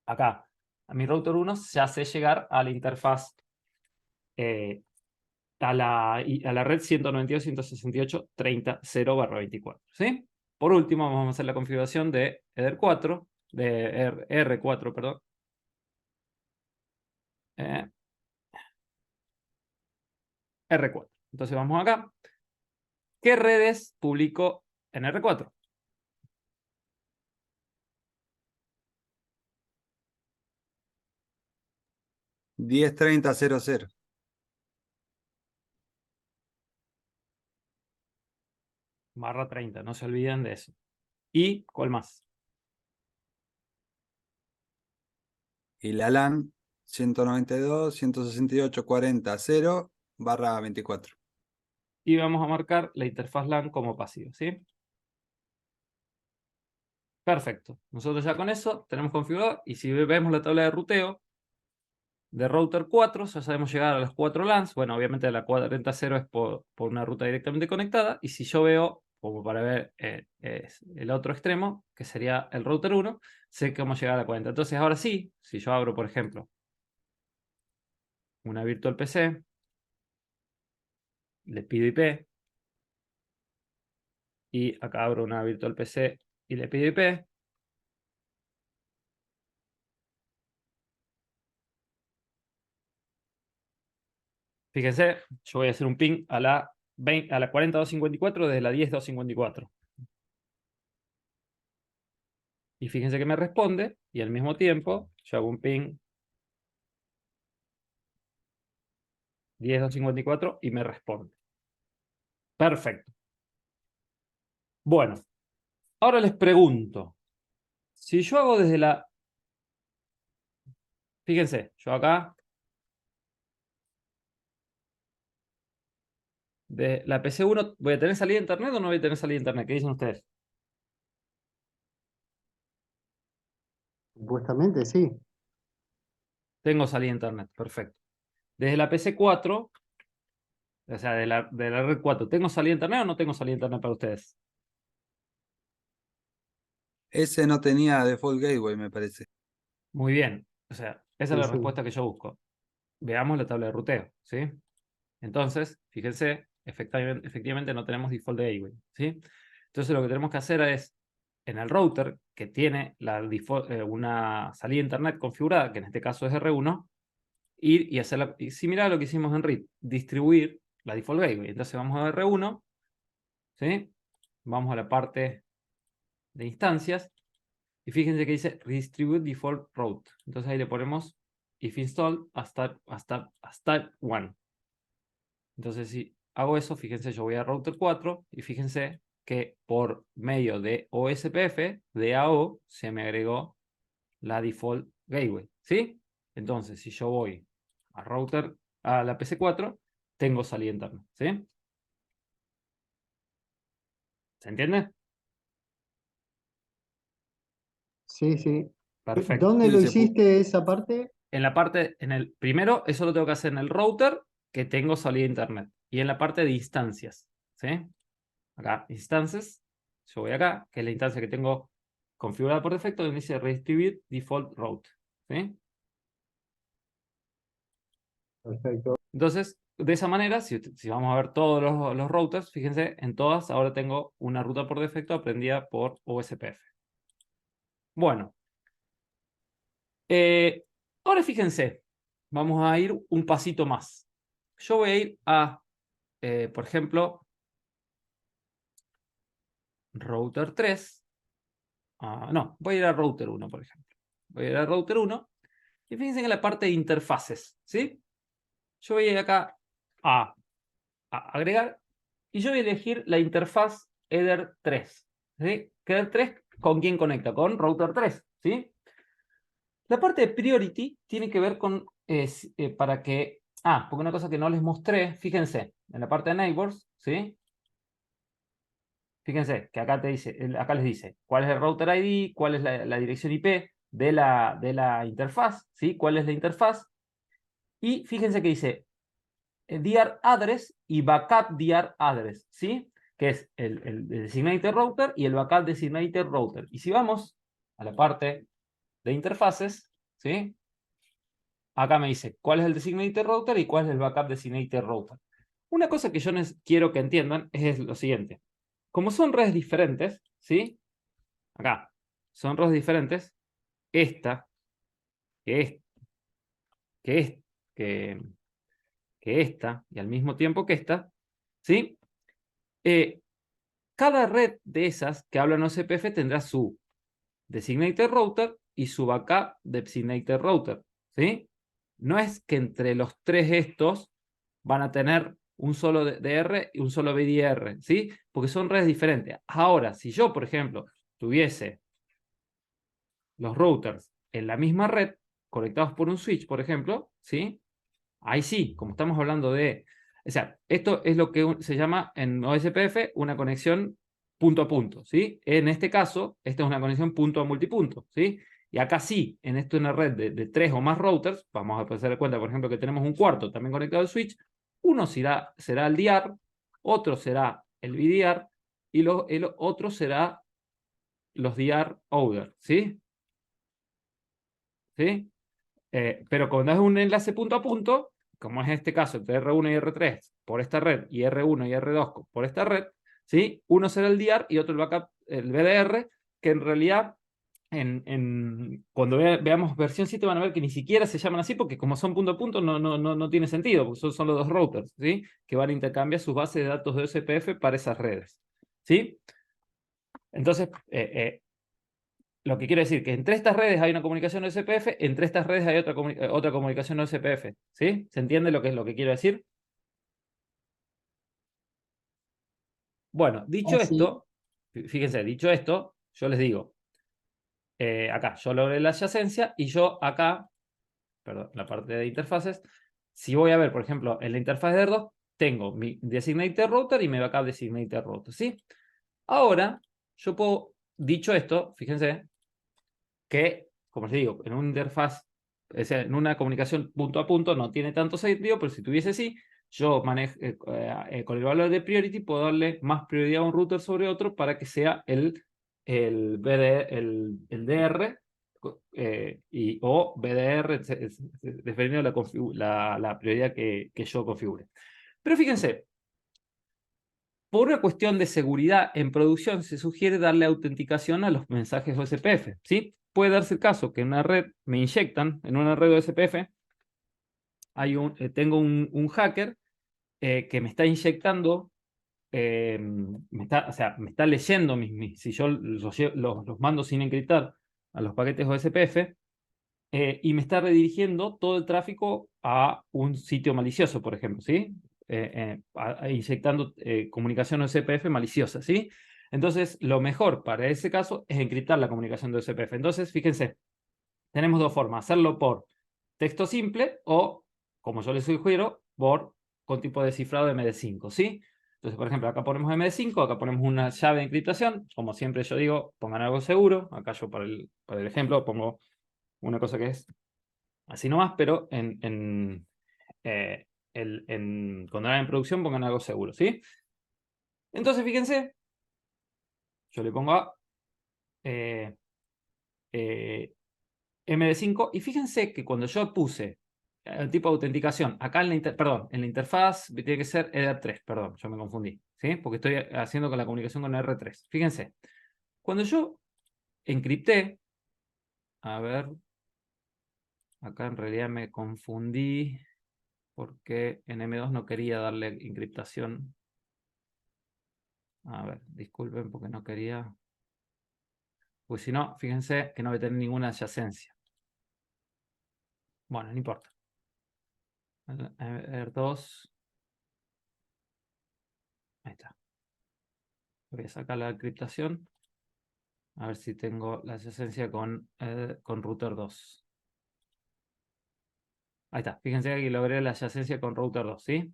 acá a mi router 1, ya sé llegar a la interfaz, a la red 192.168.30.0/24, ¿sí? Por último, vamos a hacer la configuración de Eder4, de R4, perdón. R4. Entonces vamos acá. ¿Qué redes publico en R4? 10.30.00. /30, no se olviden de eso. ¿Y cuál más? Y la LAN 192.168.40.0/24. Y vamos a marcar la interfaz LAN como pasiva, ¿sí? Perfecto. Nosotros ya con eso tenemos configurado. Y si vemos la tabla de ruteo de router 4, ya sabemos llegar a las 4 LANs. Bueno, obviamente la 40.0 es por una ruta directamente conectada. Y si yo veo, como para ver el otro extremo, que sería el router 1, sé cómo llegar a la 40. Entonces ahora sí, si yo abro, por ejemplo, una virtual PC, le pido IP, y acá abro una virtual PC y le pido IP. Fíjense, yo voy a hacer un ping a la 40254 desde la 10254. Y fíjense que me responde, y al mismo tiempo yo hago un ping 10254 y me responde. Perfecto. Bueno, ahora les pregunto, si yo hago desde la... Fíjense, yo acá, de la PC1, ¿voy a tener salida de internet o no voy a tener salida de internet? ¿Qué dicen ustedes? Supuestamente sí. Tengo salida de internet, perfecto. Desde la PC4, o sea, de la red 4, ¿tengo salida de internet o no tengo salida de internet para ustedes? Ese no tenía default gateway, me parece. Muy bien. O sea, esa es Sí, la sí. respuesta que yo busco. Veamos la tabla de ruteo, ¿sí? Entonces, fíjense, efectivamente no tenemos default de gateway, ¿sí? Entonces lo que tenemos que hacer es, en el router que tiene una salida de internet configurada, que en este caso es R1, ir y hacer similar a lo que hicimos en RIP, distribuir la default gateway. Entonces vamos a R1, ¿sí? Vamos a la parte de instancias, y fíjense que dice Redistribute Default Route. Entonces ahí le ponemos if install hasta 1. Entonces si hago eso, fíjense, yo voy a router 4 y fíjense que por medio de OSPF, de AO, se me agregó la default gateway, ¿sí? Entonces si yo voy a la PC4, tengo salida interna, ¿sí? ¿Se entiende? Sí, sí. Perfecto. ¿Dónde Sí, lo hiciste esa parte? En el primero, eso lo tengo que hacer en el router que tengo salida de internet. Y en la parte de instancias, ¿sí? Acá, instancias, yo voy acá, que es la instancia que tengo configurada por defecto, donde dice Redistribute Default Route, ¿sí? Perfecto. Entonces, de esa manera, si vamos a ver todos los routers, fíjense, en todas ahora tengo una ruta por defecto aprendida por OSPF. Bueno, eh, ahora fíjense, vamos a ir un pasito más. Yo voy a ir a, por ejemplo, router 3. No, voy a ir a router 1, por ejemplo. Voy a ir a router 1 y fíjense en la parte de interfaces, ¿sí? Yo voy a ir acá a agregar y yo voy a elegir la interfaz Eder 3, ¿sí? Eder 3, ¿con quién conecta? Con router 3, ¿sí? La parte de priority tiene que ver con, para que, porque una cosa que no les mostré, fíjense, en la parte de neighbors, ¿sí? Fíjense que acá acá les dice cuál es el router ID, cuál es la dirección IP de la interfaz, ¿sí? ¿Cuál es la interfaz? Y fíjense que dice DR address y backup DR address, ¿sí? Que es el designated router y el backup designated router. Y si vamos a la parte de interfaces, ¿sí? Acá me dice cuál es el designated router y cuál es el backup designated router. Una cosa que yo quiero que entiendan es lo siguiente. Como son redes diferentes, ¿sí? Acá, son redes diferentes. Esta, que es, que es, que, que esta, y al mismo tiempo que esta, ¿sí? Cada red de esas que hablan OSPF tendrá su designated router y su backup designated router, ¿sí? No es que entre los tres estos van a tener un solo DR y un solo BDR, ¿sí? Porque son redes diferentes. Ahora, si yo, por ejemplo, tuviese los routers en la misma red, conectados por un switch, por ejemplo, ¿sí? Ahí sí, como estamos hablando de... O sea, esto es lo que se llama en OSPF una conexión punto a punto, ¿sí? En este caso, esta es una conexión punto a multipunto, ¿sí? Y acá sí, en esto una red de 3 o más routers, vamos a hacer cuenta, por ejemplo, que tenemos un cuarto también conectado al switch, uno será el DR, otro será el VDR y el otro será los DR over, ¿sí? ¿Sí? Pero cuando es un enlace punto a punto, como es este caso, entre R1 y R3 por esta red, y R1 y R2 por esta red, ¿sí? Uno será el DR y otro el backup, el BDR, que en realidad cuando veamos versión 7 van a ver que ni siquiera se llaman así, porque como son punto a punto no tiene sentido, porque son los dos routers, ¿sí? Que van a intercambiar sus bases de datos de OSPF para esas redes, ¿sí? Entonces, lo que quiero decir que entre estas redes hay una comunicación OSPF, entre estas redes hay otra comunicación OSPF, ¿sí? ¿Se entiende lo que es lo que quiero decir? Bueno, dicho Así, esto, fíjense, dicho esto, yo les digo, acá yo logré la adyacencia y yo acá, perdón, la parte de interfaces, si voy a ver, por ejemplo, en la interfaz de R2, tengo mi designated router y mi backup designated router, ¿sí? Ahora, yo puedo, dicho esto, fíjense, que, como les digo, en una interfaz, o sea, en una comunicación punto a punto no tiene tanto sentido, pero si tuviese sí, yo con el valor de priority puedo darle más prioridad a un router sobre otro para que sea el DR o BDR, dependiendo de la prioridad que yo configure. Pero fíjense, por una cuestión de seguridad en producción se sugiere darle autenticación a los mensajes OSPF, ¿sí? Puede darse el caso que en una red me inyectan, en una red OSPF, tengo un hacker que me está inyectando, o sea, me está leyendo, si yo los mando sin encriptar a los paquetes OSPF, y me está redirigiendo todo el tráfico a un sitio malicioso, por ejemplo, ¿sí? Inyectando comunicación OSPF maliciosa, ¿sí? Entonces, lo mejor para ese caso es encriptar la comunicación de OSPF. Entonces, fíjense, tenemos dos formas: hacerlo por texto simple o, como yo les sugiero, con tipo de cifrado de MD5, ¿sí? Entonces, por ejemplo, acá ponemos MD5, acá ponemos una llave de encriptación. Como siempre yo digo, pongan algo seguro. Acá yo para el ejemplo pongo una cosa que es así nomás, pero cuando hagan en producción pongan algo seguro, ¿sí? Entonces, fíjense, yo le pongo a MD5 y fíjense que cuando yo puse el tipo de autenticación, acá en la interfaz tiene que ser EDR3, perdón, yo me confundí, ¿sí? Porque estoy haciendo con la comunicación con R3. Fíjense, cuando yo encripté, a ver, acá en realidad me confundí porque en M2 no quería darle encriptación. A ver, disculpen porque no quería. Pues si no, fíjense que no voy a tener ninguna adyacencia. Bueno, no importa. R2. Ahí está. Voy a sacar la encriptación. A ver si tengo la adyacencia con router 2. Ahí está. Fíjense que aquí logré la adyacencia con router 2, ¿sí?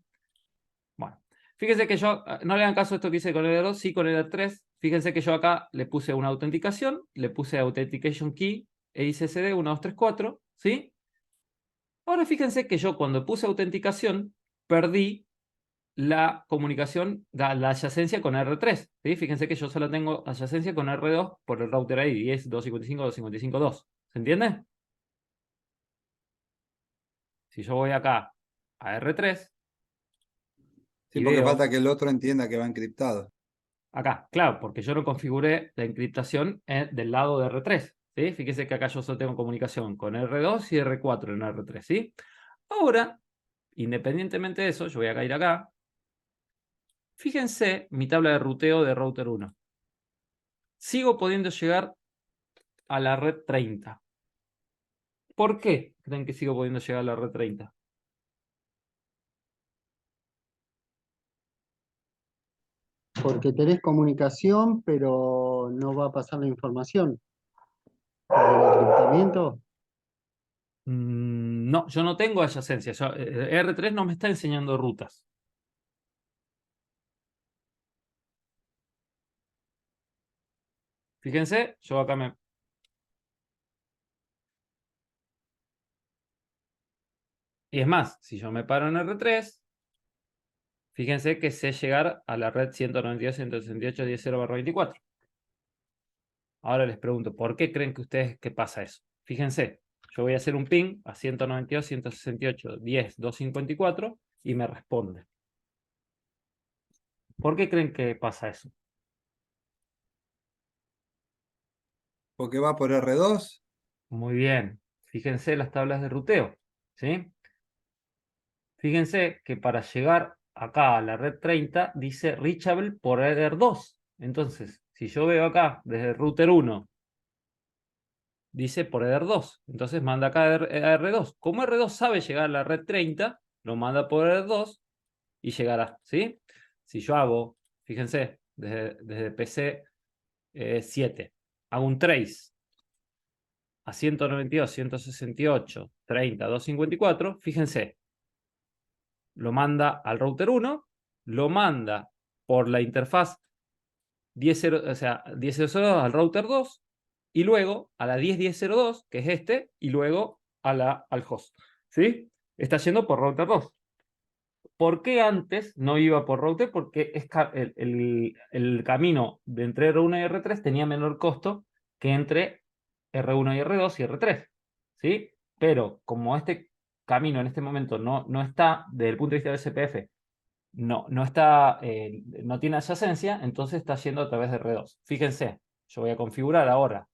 Bueno. Fíjense que yo, no le hagan caso a esto que hice con el R2, sí con el R3. Fíjense que yo acá le puse una autenticación, le puse Authentication Key e ICCD 1234, ¿sí? Ahora fíjense que yo cuando puse autenticación perdí la comunicación, la adyacencia con R3, ¿sí? Fíjense que yo solo tengo adyacencia con R2 por el router ID, y es 255.255.2. ¿Se entiende? Si yo voy acá a R3 Sí, y porque veo falta que el otro entienda que va encriptado. acá, claro, porque yo no configuré la encriptación del lado de R3, ¿sí? Fíjense que acá yo solo tengo comunicación con R2 y R4 en R3, ¿sí? Ahora, independientemente de eso, yo voy a ir acá. Fíjense mi tabla de ruteo de router 1. Sigo pudiendo llegar a la red 30. ¿Por qué creen que sigo pudiendo llegar a la red 30? porque tenés comunicación, pero no va a pasar la información. Por el encriptamiento. No, yo no tengo adyacencia. R3 no me está enseñando rutas. Fíjense, yo acá me... Y es más, si yo me paro en R3, fíjense que sé llegar a la red 192.168.10.0/24. Ahora les pregunto, ¿por qué creen que ustedes que pasa eso? Fíjense, Yo voy a hacer un ping a 192.168.10.254 y me responde. ¿Por qué creen que pasa eso? Porque va por R2. Muy bien. Fíjense las tablas de ruteo, ¿sí? Fíjense que para llegar acá a la red 30 dice reachable por header 2. Entonces, si yo veo acá desde el router 1, dice por header 2. Entonces manda acá a R2. Como R2 sabe llegar a la red 30, lo manda por header 2 y llegará, ¿sí? Si yo hago, fíjense, desde PC 7, hago un trace a 192.168.30.254, fíjense, lo manda al router 1, lo manda por la interfaz 10.0, o sea, 10.0.0.2 al router 2 y luego a la 10.10.0.2, que es este, y luego al host. ¿Sí? Está yendo por router 2. ¿Por qué antes no iba por router? Porque el camino de entre R1 y R3 tenía menor costo que entre R1 y R2 y R3. ¿Sí? Pero como este camino en este momento no está, desde el punto de vista del CPF, no está, no tiene adyacencia, entonces está yendo a través de R2. Fíjense, yo voy a configurar ahora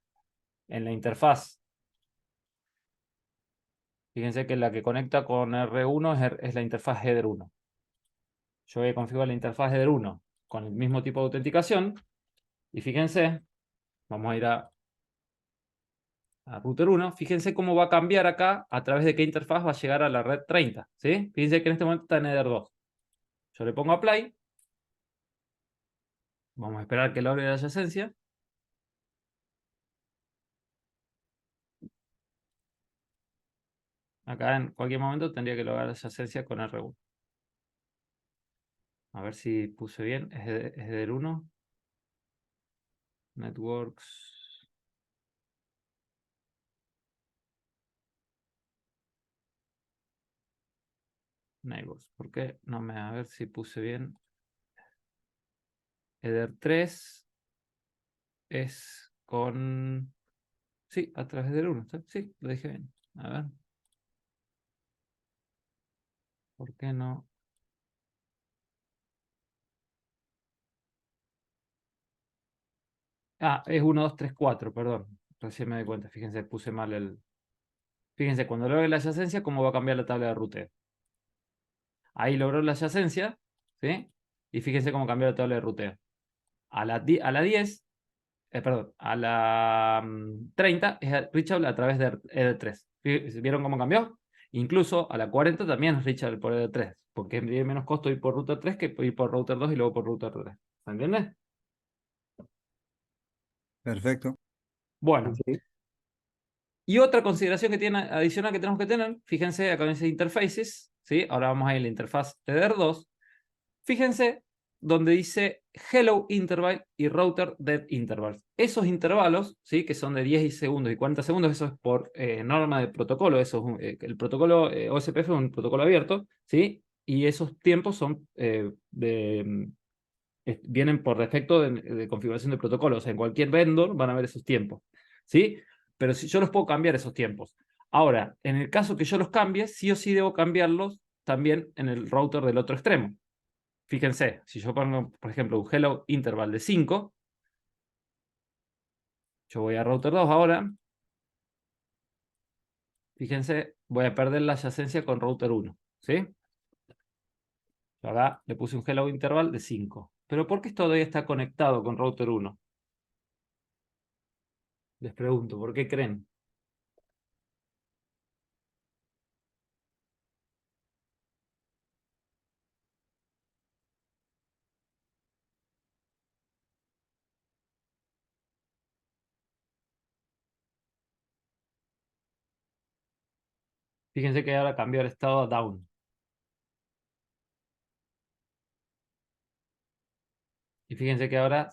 en la interfaz. Fíjense que la que conecta con R1 es la interfaz header 1. Yo voy a configurar la interfaz header 1 con el mismo tipo de autenticación. Y fíjense, vamos a ir a router 1. Fíjense cómo va a cambiar acá a través de qué interfaz va a llegar a la red 30. ¿Sí? Fíjense que en este momento está en header 2. Yo le pongo apply. Vamos a esperar que logre la adyacencia. Acá en cualquier momento tendría que lograr la adyacencia con R1. A ver si puse bien. Es del 1. Networks. Neighbors. ¿Por qué? No me. A ver si puse bien. Header 3 es con. Sí, a través del 1. Sí, lo dije bien. A ver. ¿Por qué no? Ah, es 1, 2, 3, 4, perdón. Recién me di cuenta. Fíjense, puse mal el. Fíjense, cuando logre la adyacencia, cómo va a cambiar la tabla de ruteo. Ahí logró la adyacencia, ¿sí? Y fíjense cómo cambió la tabla de ruteo. A la 10, perdón, a la 30 es reachable a través de ED3. ¿Vieron cómo cambió? Incluso a la 40 también es reachable por ED3, porque tiene menos costo ir por router 3 que ir por router 2 y luego por router 3. ¿Se entiende? Perfecto. Bueno, Sí. y otra consideración que tiene, adicional que tenemos que tener, fíjense acá dice interfaces, ¿sí? Ahora vamos a ir a la interfaz EDR2. Fíjense donde dice hello interval y router dead intervals. Esos intervalos, ¿sí? Que son de 10 segundos y 40 segundos, eso es por norma de protocolo. Eso es el protocolo OSPF es un protocolo abierto, ¿sí? Y esos tiempos son vienen por defecto de configuración de protocolo. O sea, en cualquier vendor van a ver esos tiempos, ¿sí? Pero si yo los puedo cambiar esos tiempos. Ahora, en el caso que yo los cambie, sí o sí debo cambiarlos también en el router del otro extremo. Fíjense, si yo pongo, por ejemplo, un hello interval de 5, yo voy a router 2 ahora. Fíjense, voy a perder la adyacencia con router 1, ¿sí? Yo acá le puse un hello interval de 5. Pero ¿por qué esto todavía está conectado con router 1? Les pregunto, ¿por qué creen? Fíjense que ahora cambió el estado a down. Y fíjense que ahora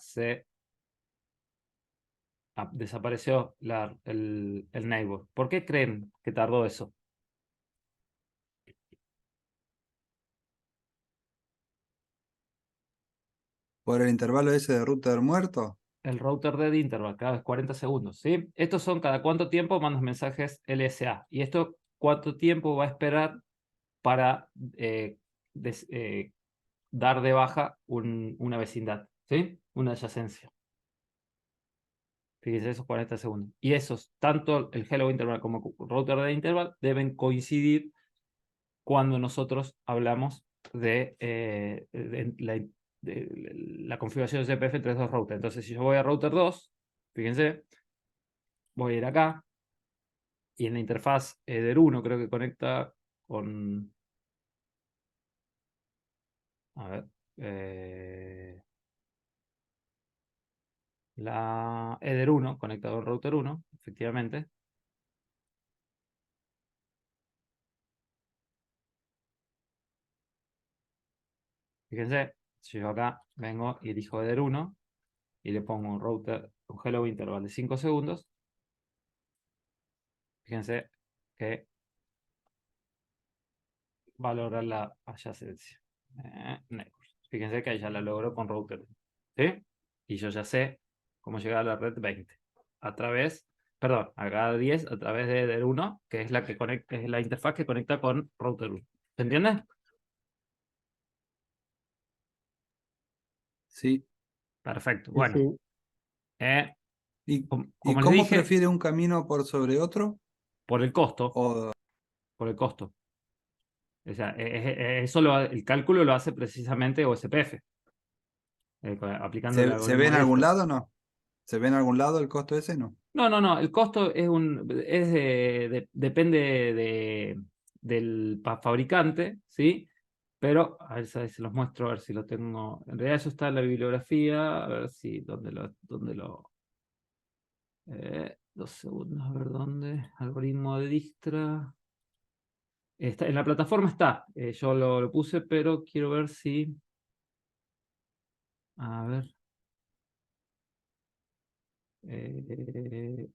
desapareció el neighbor. ¿Por qué creen que tardó eso? Por el intervalo ese de router muerto. el router dead interval, cada 40 segundos, ¿sí? Estos son cada cuánto tiempo mandas mensajes LSA. Y esto cuánto tiempo va a esperar para dar de baja una vecindad, ¿sí? Una adyacencia. Fíjense, esos 40 segundos. Y esos, tanto el hello interval como el router dead interval, deben coincidir cuando nosotros hablamos de la configuración de CPF entre dos routers. Entonces, si yo voy a router 2, fíjense, voy a ir acá, y en la interfaz Eder 1 creo que conecta con... A ver. La Eder 1 conectado al router 1, efectivamente. Fíjense, si yo acá vengo y elijo Eder 1 y le pongo un router, un hello interval de 5 segundos, fíjense que va a lograr la adyacencia. Fíjense que ahí ya la logró con router 1, ¿sí? Y yo ya sé cómo llegar a la red 20 a través, perdón, a cada 10 a través de Eder 1, que es la que conecta, es la interfaz que conecta con router 1. ¿Se entiende? Sí. Perfecto. Sí, Bueno, sí. ¿Y, y como les cómo dije, prefiere un camino por sobre otro? por el costo, O por el costo. O sea, eso el cálculo lo hace precisamente OSPF, aplicando el se ve algoritmo en de algún Dijkstra. lado, ¿no? ¿Se ve en algún lado el costo ese? No. No, el costo depende del fabricante, ¿sí? Pero, a ver, se los muestro, a ver si lo tengo. En realidad eso está en la bibliografía, a ver si, dónde lo 2 segundos, a ver dónde. Algoritmo de Dijkstra. En la plataforma está, yo lo puse, pero quiero ver si... A ver.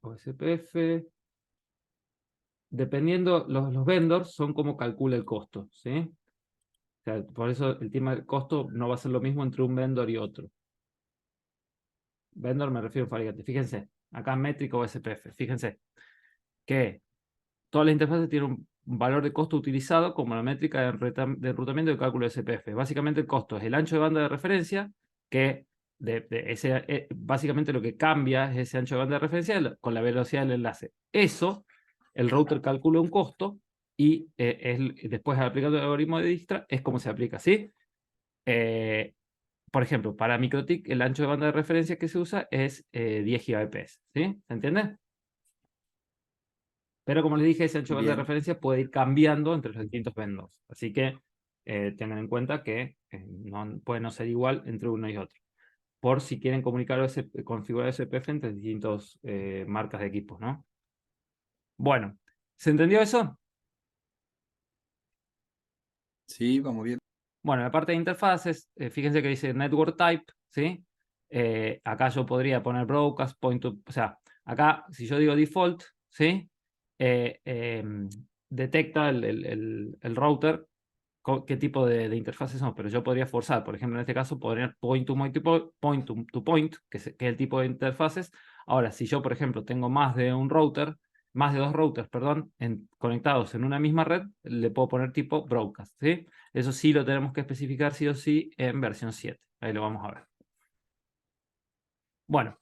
OSPF. Dependiendo, los vendors son como calcula el costo, ¿sí? O sea, por eso el tema del costo no va a ser lo mismo entre un vendor y otro. Vendor me refiero a fabricante. Fíjense, acá métrica OSPF. Fíjense que todas las interfaces tienen un valor de costo utilizado como la métrica de enrutamiento de cálculo de SPF. Básicamente el costo es el ancho de banda de referencia, que básicamente lo que cambia es ese ancho de banda de referencia con la velocidad del enlace. Eso, el router calcula un costo y después aplicando el algoritmo de Dijkstra es como se aplica, ¿sí? Por ejemplo, para MikroTik el ancho de banda de referencia que se usa es 10 Gbps, ¿sí? ¿Se entiende? Pero como les dije, ese ancho de banda de Bien. referencia puede ir cambiando entre los distintos vendors. Así que tengan en cuenta que puede no ser igual entre uno y otro. Por si quieren configurar SPF entre distintos marcas de equipos, ¿no? Bueno, ¿se entendió eso? Sí, vamos bien. Bueno, en la parte de interfaces, fíjense que dice Network Type, ¿sí? Acá yo podría poner Broadcast, Point to... O sea, acá, si yo digo Default, ¿sí? Detecta el router qué tipo de interfaces son, pero yo podría forzar, por ejemplo, en este caso, podría point to point, que es el tipo de interfaces. Ahora, si yo, por ejemplo, tengo más de dos routers, perdón, conectados en una misma red, le puedo poner tipo broadcast, ¿sí? Eso sí lo tenemos que especificar sí o sí en versión 7. Ahí lo vamos a ver. Bueno,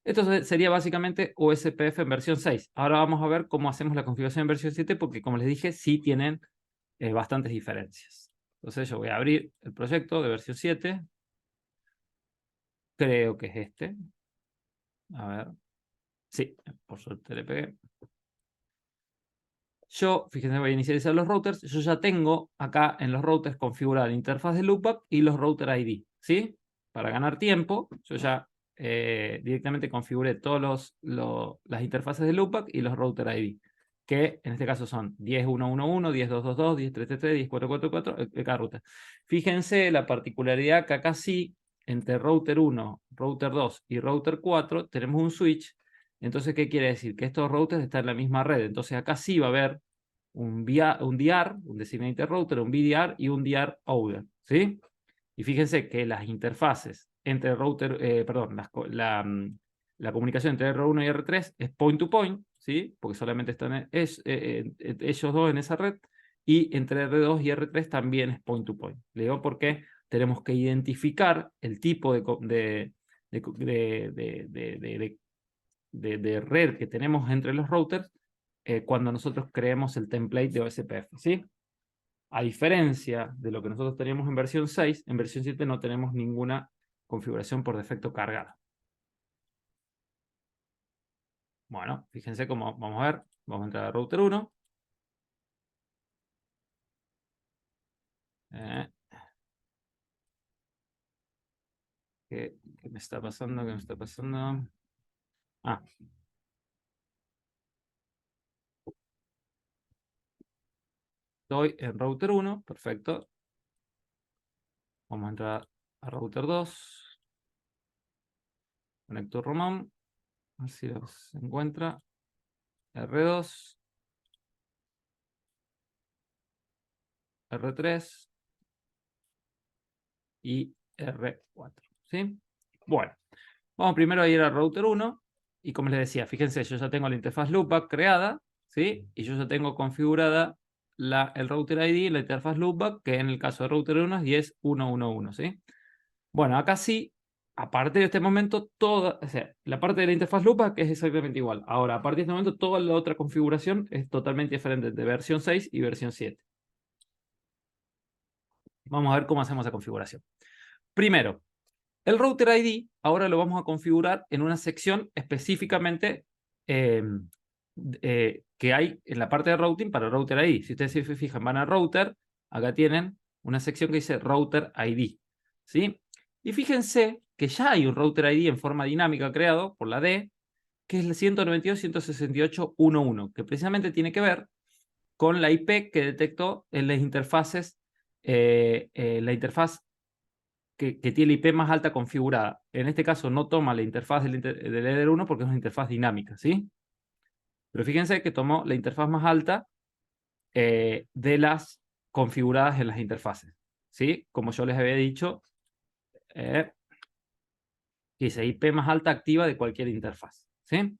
esto sería básicamente OSPF en versión 6. Ahora vamos a ver cómo hacemos la configuración en versión 7, porque como les dije, sí tienen bastantes diferencias. Entonces yo voy a abrir el proyecto de versión 7. Creo que es este. A ver. Sí, por suerte le pegué. Yo, fíjense, voy a inicializar los routers. Yo ya tengo acá en los routers configurada la interfaz de loopback y los router ID. ¿Sí? Para ganar tiempo, yo ya directamente configuré todas las interfaces de loopback y los router ID. Que en este caso son 10.1.1.1, 10.2.2.2, 10.3.3.3, 10.4.4.4, cada ruta. Fíjense la particularidad que acá sí, entre router 1, router 2 y router 4, tenemos un switch. Entonces, ¿qué quiere decir? Que estos routers están en la misma red. Entonces, acá sí va a haber un DR, un Designated Router, un VDR y un DR Over, ¿sí? Y fíjense que las interfaces entre el router, perdón, la comunicación entre R1 y R3 es point to point, ¿sí? Porque solamente están ellos dos en esa red. Y entre R2 y R3 también es point to point. Le digo porque tenemos que identificar el tipo de red que tenemos entre los routers cuando nosotros creemos el template de OSPF, ¿sí? A diferencia de lo que nosotros teníamos en versión 6, en versión 7 no tenemos ninguna configuración por defecto cargada. Bueno, fíjense cómo vamos a ver. Vamos a entrar a router 1. ¿Qué me está pasando? ¿Qué me está pasando? Ah. Estoy en router 1, perfecto. Vamos a entrar a router 2. Conecto Roman. A ver si se encuentra. R2. R3. Y R4. ¿Sí? Bueno, vamos primero a ir al router 1. Y como les decía, fíjense, yo ya tengo la interfaz loopback creada, ¿sí? Y yo ya tengo configurada el router ID, la interfaz loopback, que en el caso de router 1 es 10.1.1.1, ¿sí? Bueno, acá sí, a partir de este momento, o sea, la parte de la interfaz loopback es exactamente igual. Ahora, a partir de este momento, toda la otra configuración es totalmente diferente de versión 6 y versión 7. Vamos a ver cómo hacemos la configuración. Primero, el router ID ahora lo vamos a configurar en una sección específicamente que hay en la parte de routing para router ID. Si ustedes se fijan, van a router, acá tienen una sección que dice router ID, ¿sí? Y fíjense que ya hay un router ID en forma dinámica creado por la D, que es el 192.168.1.1, que precisamente tiene que ver con la IP que detectó en las interfaces, la interfaz que tiene la IP más alta configurada. En este caso no toma la interfaz del Eder 1 porque es una interfaz dinámica, ¿sí? Pero fíjense que tomó la interfaz más alta de las configuradas en las interfaces, ¿sí? Como yo les había dicho, dice IP más alta activa de cualquier interfaz, ¿sí?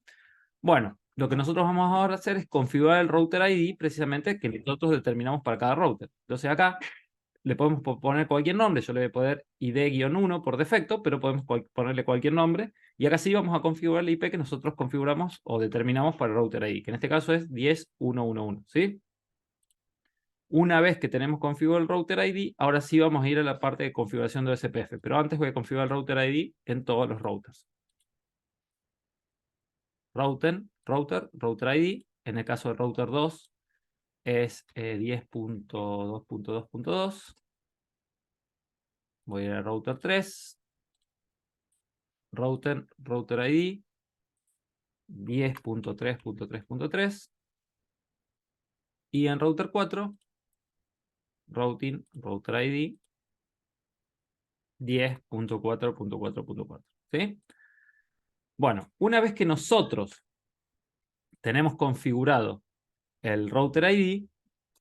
Bueno, lo que nosotros vamos ahora a hacer es configurar el router ID precisamente que nosotros determinamos para cada router. Entonces acá le podemos poner cualquier nombre, yo le voy a poner ID-1 por defecto, pero podemos ponerle cualquier nombre, y acá sí vamos a configurar la IP que nosotros configuramos o determinamos para el router ID, que en este caso es 10.1.1.1, ¿sí? Una vez que tenemos configurado el router ID, ahora sí vamos a ir a la parte de configuración de OSPF, pero antes voy a configurar el router ID en todos los routers. Router ID, en el caso del router 2 es 10.2.2.2. Voy a ir al router 3. Router ID 10.3.3.3. Y en router 4, router ID 10.4.4.4. ¿Sí? Bueno, una vez que nosotros tenemos configurado el router ID,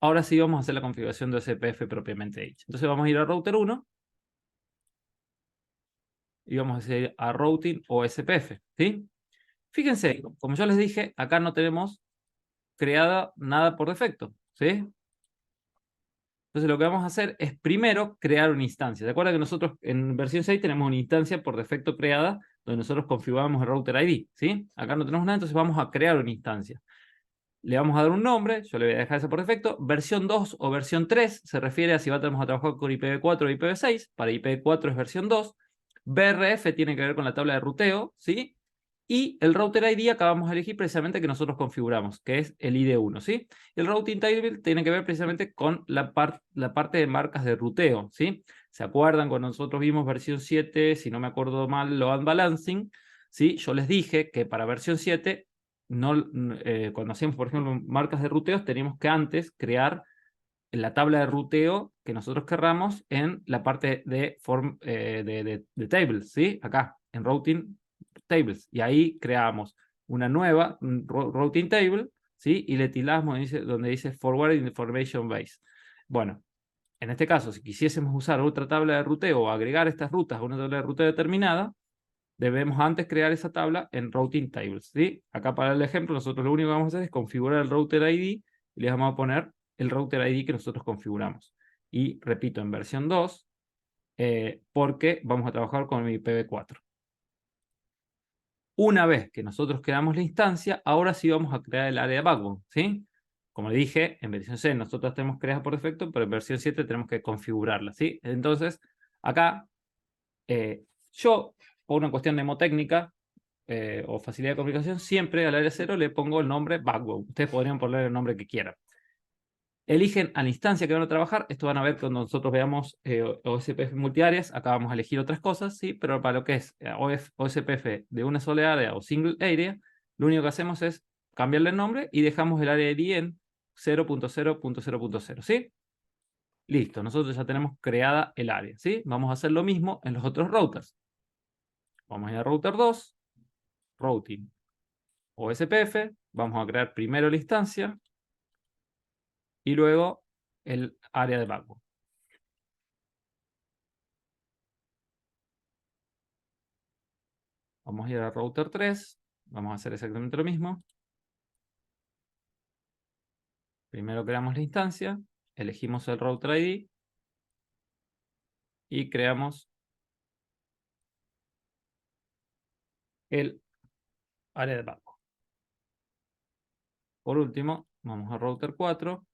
ahora sí vamos a hacer la configuración de OSPF propiamente dicha. Entonces vamos a ir a router 1 y vamos a hacer a routing OSPF, ¿sí? Fíjense, como yo les dije, acá no tenemos creada nada por defecto, ¿sí? Entonces lo que vamos a hacer es primero crear una instancia. ¿Se acuerdan que nosotros en versión 6 tenemos una instancia por defecto creada donde nosotros configuramos el router ID, ¿sí? Acá no tenemos nada, entonces vamos a crear una instancia. Le vamos a dar un nombre, yo le voy a dejar ese por defecto. Versión 2 o versión 3 se refiere a si vamos a trabajar con IPv4 o IPv6. Para IPv4 es versión 2. BRF tiene que ver con la tabla de ruteo, ¿sí? Y el router ID acabamos de elegir precisamente que nosotros configuramos, que es el ID1, ¿sí? El routing table tiene que ver precisamente con la parte de marcas de ruteo, ¿sí? ¿Se acuerdan cuando nosotros vimos versión 7, si no me acuerdo mal, load balancing? ¿Sí? Yo les dije que para versión 7, cuando hacíamos, por ejemplo, marcas de ruteos, teníamos que antes crear la tabla de ruteo que nosotros querramos en la parte de tables, ¿sí? Acá, en routing tables. Y ahí creamos una nueva routing table, ¿sí? Y le tildamos donde dice forward information base. Bueno, en este caso, si quisiésemos usar otra tabla de ruteo o agregar estas rutas a una tabla de ruteo determinada, debemos antes crear esa tabla en Routing Tables, ¿sí? Acá para el ejemplo, nosotros lo único que vamos a hacer es configurar el Router ID y le vamos a poner el Router ID que nosotros configuramos. Y repito, en versión 2, porque vamos a trabajar con mi IPv4. Una vez que nosotros creamos la instancia, ahora sí vamos a crear el área de backbone, ¿sí? Como le dije, en versión 6 nosotros tenemos creada por defecto, pero en versión 7 tenemos que configurarla, ¿sí? Entonces, acá, yo, por una cuestión mnemotécnica o facilidad de comunicación, siempre al área 0 le pongo el nombre backbone. Ustedes podrían poner el nombre que quieran. Eligen a la instancia que van a trabajar. Esto van a ver cuando nosotros veamos OSPF multiáreas. Acá vamos a elegir otras cosas, ¿sí? Pero para lo que es OSPF de una sola área o single area, lo único que hacemos es cambiarle el nombre y dejamos el área ID en 0.0.0.0, ¿sí? Listo, nosotros ya tenemos creada el área, ¿sí? Vamos a hacer lo mismo en los otros routers. Vamos a ir a router 2, routing OSPF, vamos a crear primero la instancia y luego el área de backbone. Vamos a ir a router 3, vamos a hacer exactamente lo mismo. Primero creamos la instancia, elegimos el router ID y creamos el área de backbone. Por último, vamos a router 4.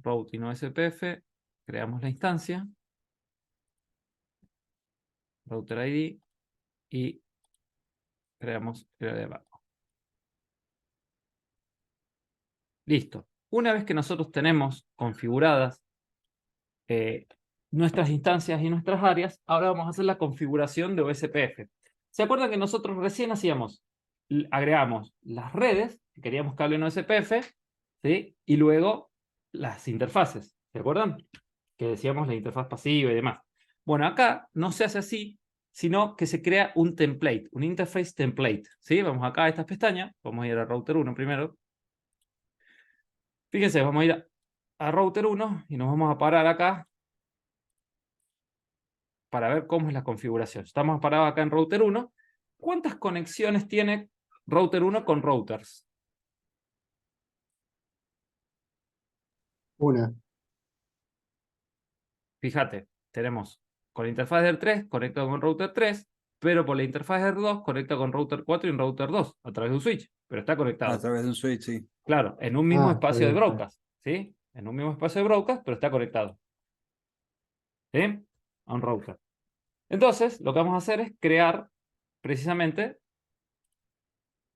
Routing OSPF, creamos la instancia, router ID y creamos el área de backbone. Listo. Una vez que nosotros tenemos configuradas nuestras instancias y nuestras áreas, ahora vamos a hacer la configuración de OSPF. ¿Se acuerdan que nosotros recién hacíamos? Agregamos las redes, que queríamos que hablen OSPF, ¿sí? Y luego las interfaces, ¿se acuerdan? Que decíamos la interfaz pasiva y demás. Bueno, acá no se hace así, sino que se crea un template, un interface template, ¿sí? Vamos acá a estas pestañas, vamos a ir a router 1 primero. Fíjense, vamos a ir a router 1 y nos vamos a parar acá para ver cómo es la configuración. Estamos parados acá en router 1. ¿Cuántas conexiones tiene router 1 con routers? Una. Fíjate, tenemos con la interfaz del 3 conectado con router 3, pero por la interfaz del 2 conecta con router 4 y un router 2 a través de un switch, pero está A conectado. través de un switch, sí. Claro, en un mismo Está espacio de bien. broadcast, ¿sí? En un mismo espacio de broadcast, pero está conectado, ¿sí? A un router. Entonces, lo que vamos a hacer es crear precisamente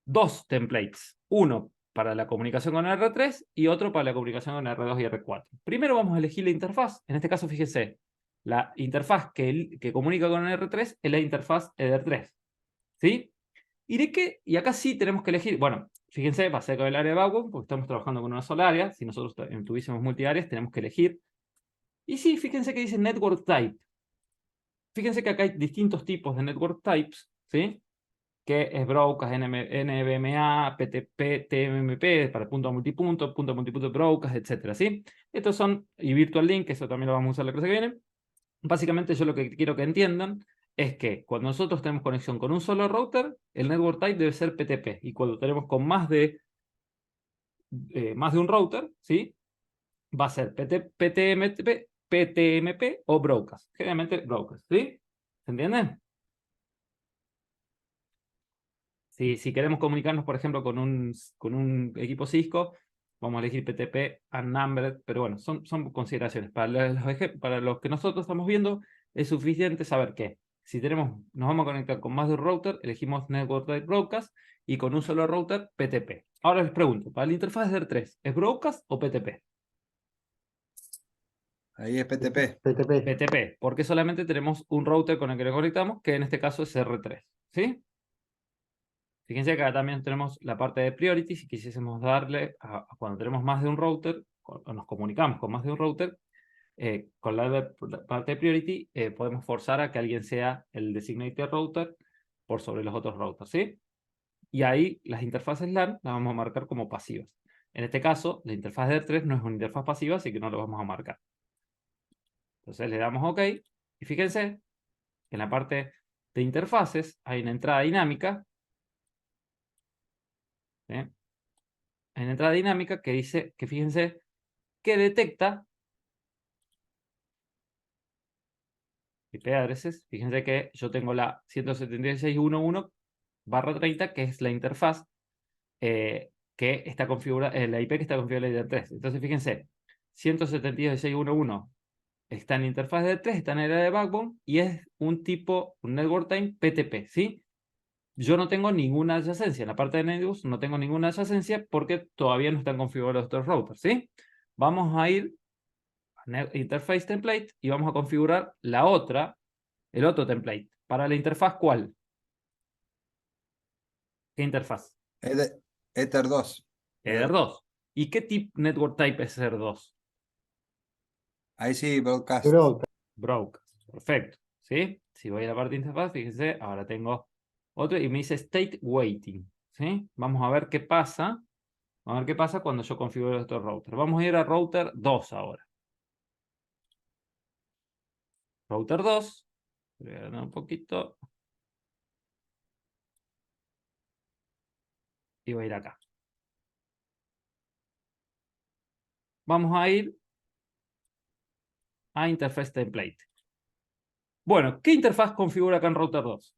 dos templates. Uno para la comunicación con R3 y otro para la comunicación con R2 y R4. Primero vamos a elegir la interfaz. En este caso, fíjense, la interfaz que comunica con R3 es la interfaz Ether3. ¿Sí? Y acá sí tenemos que elegir, bueno, fíjense, va a ser con el área de backbone, porque estamos trabajando con una sola área. Si nosotros tuviésemos multiáreas, tenemos que elegir. Y sí, fíjense que dice Network Type. Fíjense que acá hay distintos tipos de Network Types, ¿sí? Que es broadcast, NVMA, PTP, TMP, para punto a multipunto broadcast, etcétera, ¿sí? Estos son, y Virtual Link, eso también lo vamos a usar la clase que viene. Básicamente yo lo que quiero que entiendan es que cuando nosotros tenemos conexión con un solo router, el network type debe ser PTP, y cuando tenemos con más de un router, ¿sí? Va a ser PTMP o broadcast, generalmente broadcast, ¿sí? ¿Se entiende? Si queremos comunicarnos, por ejemplo, con un equipo Cisco, vamos a elegir PTP unnumbered, pero bueno, son consideraciones. Para los que nosotros estamos viendo, es suficiente saber que si nos vamos a conectar con más de un router, elegimos Network Type Broadcast, y con un solo router, PTP. Ahora les pregunto, para la interfaz de R3, ¿es Broadcast o PTP? Ahí es PTP. PTP. PTP, porque solamente tenemos un router con el que nos conectamos, que en este caso es R3, ¿sí? Fíjense que acá también tenemos la parte de priority. Si quisiésemos darle cuando tenemos más de un router, o nos comunicamos con más de un router, con la parte de priority, podemos forzar a que alguien sea el designated router por sobre los otros routers, ¿sí? Y ahí las interfaces LAN las vamos a marcar como pasivas. En este caso, la interfaz de Eder3 no es una interfaz pasiva, así que no lo vamos a marcar. Entonces le damos OK. Y fíjense que en la parte de interfaces hay una entrada dinámica. ¿Sí? Hay una entrada dinámica que dice que fíjense que detecta IP addresses. Fíjense que yo tengo la 176.1.1/30, que es la interfaz que está configurada, la IP que está configurada en Eder3. Entonces fíjense, 176.1.1 está en la interfaz de Eder3, está en el área de backbone y es un tipo, un network time PTP, ¿sí? Yo no tengo ninguna adyacencia. En la parte de NetBus no tengo ninguna adyacencia porque todavía no están configurados los otros routers, ¿sí? Vamos a ir a Interface Template y vamos a configurar el otro template. ¿Para la interfaz cuál? ¿Qué interfaz? Ether 2. Eder2. ¿Y qué network type es Eder2? Ahí sí, broadcast. Broadcast. Broadcast. Perfecto, ¿sí? Si voy a la parte de interfaz, fíjense, ahora tengo otro y me dice State Waiting, ¿sí? Vamos a ver qué pasa. Vamos a ver qué pasa cuando yo configuro estos routers. Vamos a ir a router 2 ahora. Router 2. Voy a dar un poquito. Y voy a ir acá. Vamos a ir a Interface Template. Bueno, ¿qué interfaz configura acá en router 2?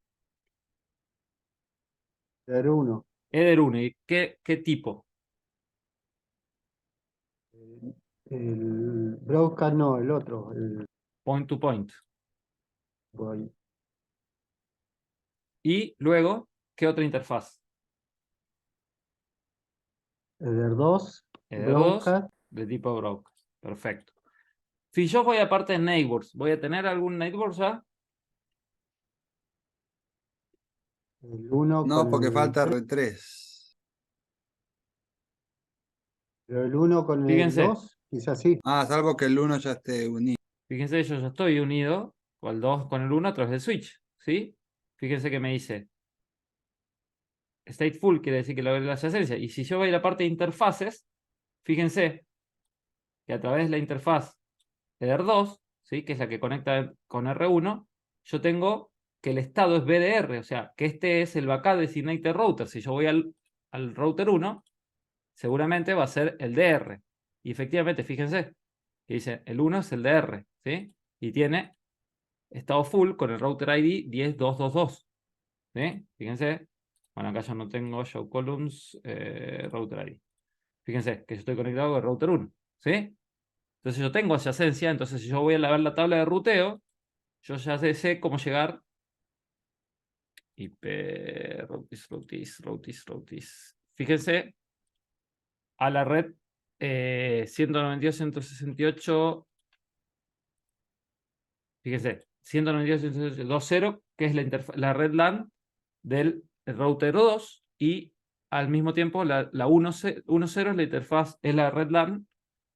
Eder 1. Eder 1. ¿Y qué tipo? El broadcast no, el otro. Point to point. Voy. Y luego, ¿qué otra interfaz? Eder 2. Eder 2 Broadcast. de tipo broadcast. Perfecto. Si yo voy a parte de neighbors, ¿voy a tener algún neighbor ya? El 1 No, con porque el falta 3. R3. Pero el 1 con el Fíjense, 2, quizás sí. Ah, salvo que el 1 ya esté unido. fíjense, yo ya estoy unido con el 2 con el 1 a través del switch, ¿sí? Fíjense que me dice stateful, quiere decir que logré la adyacencia. Y si yo voy a la parte de interfaces, fíjense que a través de la interfaz Eder2, ¿sí? Que es la que conecta con R1, yo tengo que el estado es BDR, o sea, que este es el backup designated router. Si yo voy al router 1, seguramente va a ser el DR. Y efectivamente, fíjense, que dice el 1 es el DR, ¿sí? Y tiene estado full con el router ID 10222, ¿sí? Fíjense, bueno, acá yo no tengo show columns, router ID. Fíjense que yo estoy conectado con el router 1, ¿sí? Entonces yo tengo adyacencia, entonces si yo voy a ver la tabla de ruteo, yo ya sé cómo llegar IP, routis. Fíjense a la red 192.168, fíjense, 192.168.2.0, que es la red LAN del router 2, y al mismo tiempo la 1.0 es la interfaz, es la red LAN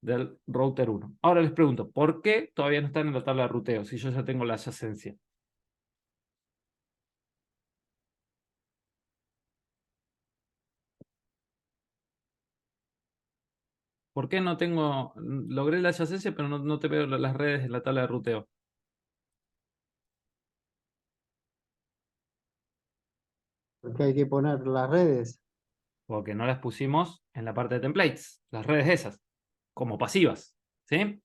del router 1. Ahora les pregunto, ¿por qué todavía no están en la tabla de ruteo si yo ya tengo la adyacencia? ¿Por qué no tengo, logré la adyacencia, pero no te veo las redes en la tabla de ruteo? Porque hay que poner las redes. Porque no las pusimos en la parte de templates, las redes esas, como pasivas, ¿sí?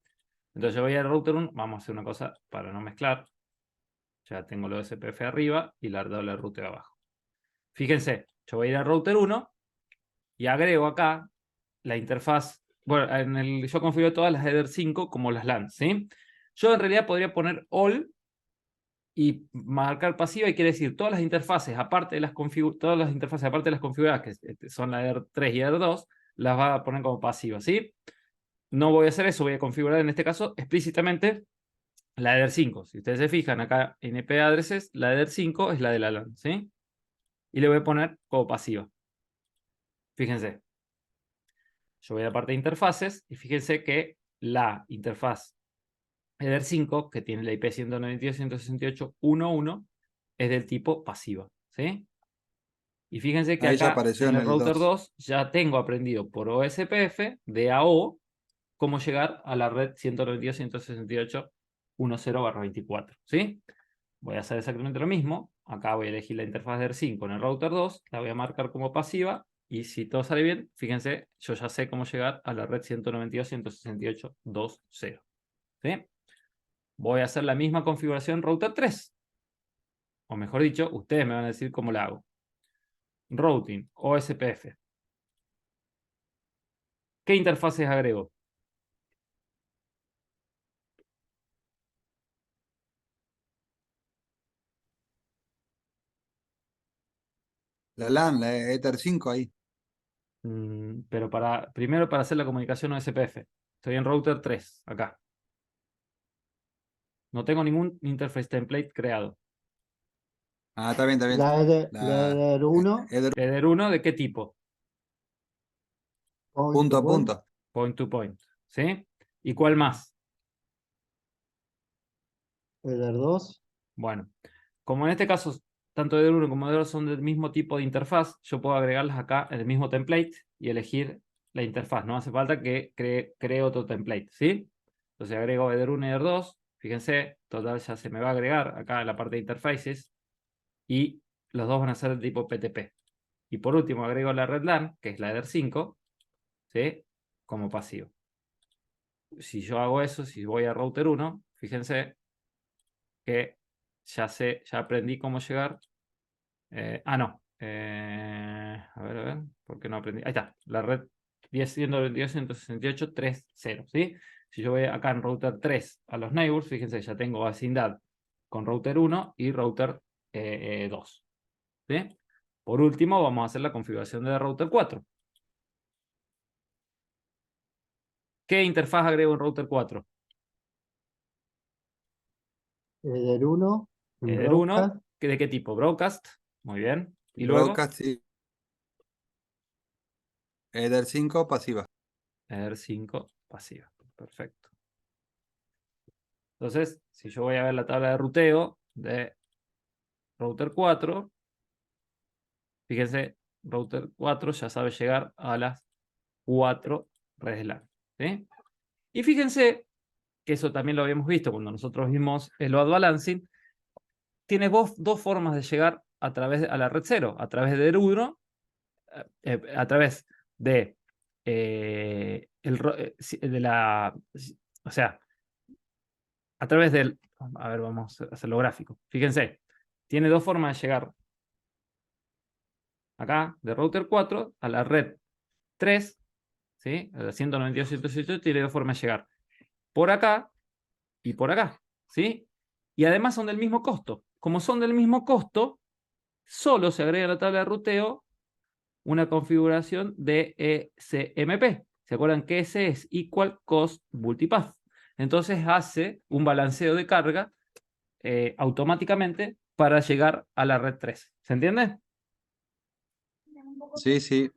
Entonces yo voy al router 1, vamos a hacer una cosa para no mezclar. Ya tengo lo de SPF arriba y la tabla de ruteo abajo. Fíjense, yo voy a ir al router 1 y agrego acá la interfaz. Bueno, yo configuro todas las header 5 como las LAN, ¿sí? Yo en realidad podría poner all y marcar pasiva, y quiere decir todas las interfaces aparte de las configuradas, que son la ER3 y ER2, las va a poner como pasiva, ¿sí? No voy a hacer eso, voy a configurar en este caso explícitamente la ER5. Si ustedes se fijan acá en IP addresses, la ER5 es la de la LAN, ¿sí? Y le voy a poner como pasiva. Fíjense. Yo voy a la parte de interfaces y fíjense que la interfaz EDR5, que tiene la IP 192.168.1.1, es del tipo pasiva, ¿sí? Y fíjense que Ahí ya acá apareció en en el el router 2. 2 ya tengo aprendido por OSPF, DAO, cómo llegar a la red 192.168.10/24. ¿Sí? Voy a hacer exactamente lo mismo. Acá voy a elegir la interfaz de ER5 en el router 2, la voy a marcar como pasiva. Y si todo sale bien, fíjense, yo ya sé cómo llegar a la red 192.168.2.0. ¿Sí? Voy a hacer la misma configuración router 3. O mejor dicho, ustedes me van a decir cómo la hago. Routing, OSPF. ¿Qué interfaces agrego? La LAN, la Ether 5 ahí. Pero primero para hacer la comunicación OSPF. Estoy en router 3, acá. No tengo ningún interface template creado. Ah, está bien, está bien. La La Eder 1, Ether ¿Eder 1 de qué tipo? point punto to a point. punto. Point to point. ¿Sí? ¿Y cuál más? Eder 2, Bueno, como en este caso tanto Eder 1 como Eder 2 son del mismo tipo de interfaz, yo puedo agregarlas acá en el mismo template y elegir la interfaz. No hace falta que cree otro template. ¿Sí? Entonces agrego Eder 1 y Eder 2. Fíjense, total ya se me va a agregar acá en la parte de interfaces. Y los dos van a ser de tipo PTP. Y por último agrego la red LAN, que es la Eder 5, ¿sí? Como pasivo. Si yo hago eso, si voy a router 1, fíjense que ya aprendí cómo llegar. No. A ver, ¿por qué no aprendí? Ahí está, la red 10.122.168.3.0, ¿sí? Si yo voy acá en router 3 a los neighbors, fíjense, ya tengo vecindad con router 1 y router 2. ¿Sí? Por último, vamos a hacer la configuración de router 4. ¿Qué interfaz agrego en router 4? Eder 1, en Eder 1, broadcast, ¿de qué tipo? Broadcast. Muy bien. Y luego, Broadcast y Ether 5 pasiva. Eder 5, pasiva. Perfecto. Entonces, si yo voy a ver la tabla de ruteo de router 4, fíjense, router 4 ya sabe llegar a las 4 redes LAN. ¿Sí? Y fíjense que eso también lo habíamos visto cuando nosotros vimos el load balancing. Tiene dos formas de llegar a la red 0, a través de ER1, a través de, de la, o sea, a través del, a ver, vamos a hacerlo gráfico. Fíjense, tiene dos formas de llegar acá, de router 4 a la red 3, ¿sí? A la 192.168 tiene dos formas de llegar. Por acá y por acá, ¿sí? Y además son del mismo costo. Como son del mismo costo, solo se agrega a la tabla de ruteo una configuración de ECMP. ¿Se acuerdan que ese es Equal Cost Multipath? Entonces hace un balanceo de carga automáticamente para llegar a la red 3. ¿Se entiende? Sí, sí.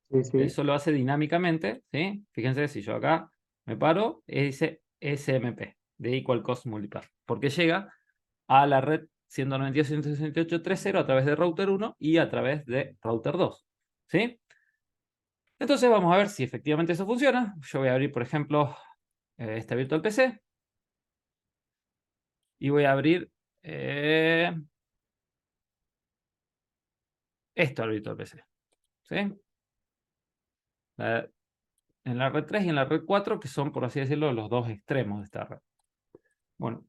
sí, sí. Eso lo hace dinámicamente, ¿sí? Fíjense, si yo acá me paro, dice SMP, de Equal Cost Multipath, porque llega a la red 192.168.3.0 a través de router 1 y a través de router 2, ¿sí? Entonces vamos a ver si efectivamente eso funciona. Yo voy a abrir, por ejemplo, esta Virtual PC y voy a abrir esto al Virtual PC, ¿sí? En la red 3 y en la red 4, que son, por así decirlo, los dos extremos de esta red. Bueno,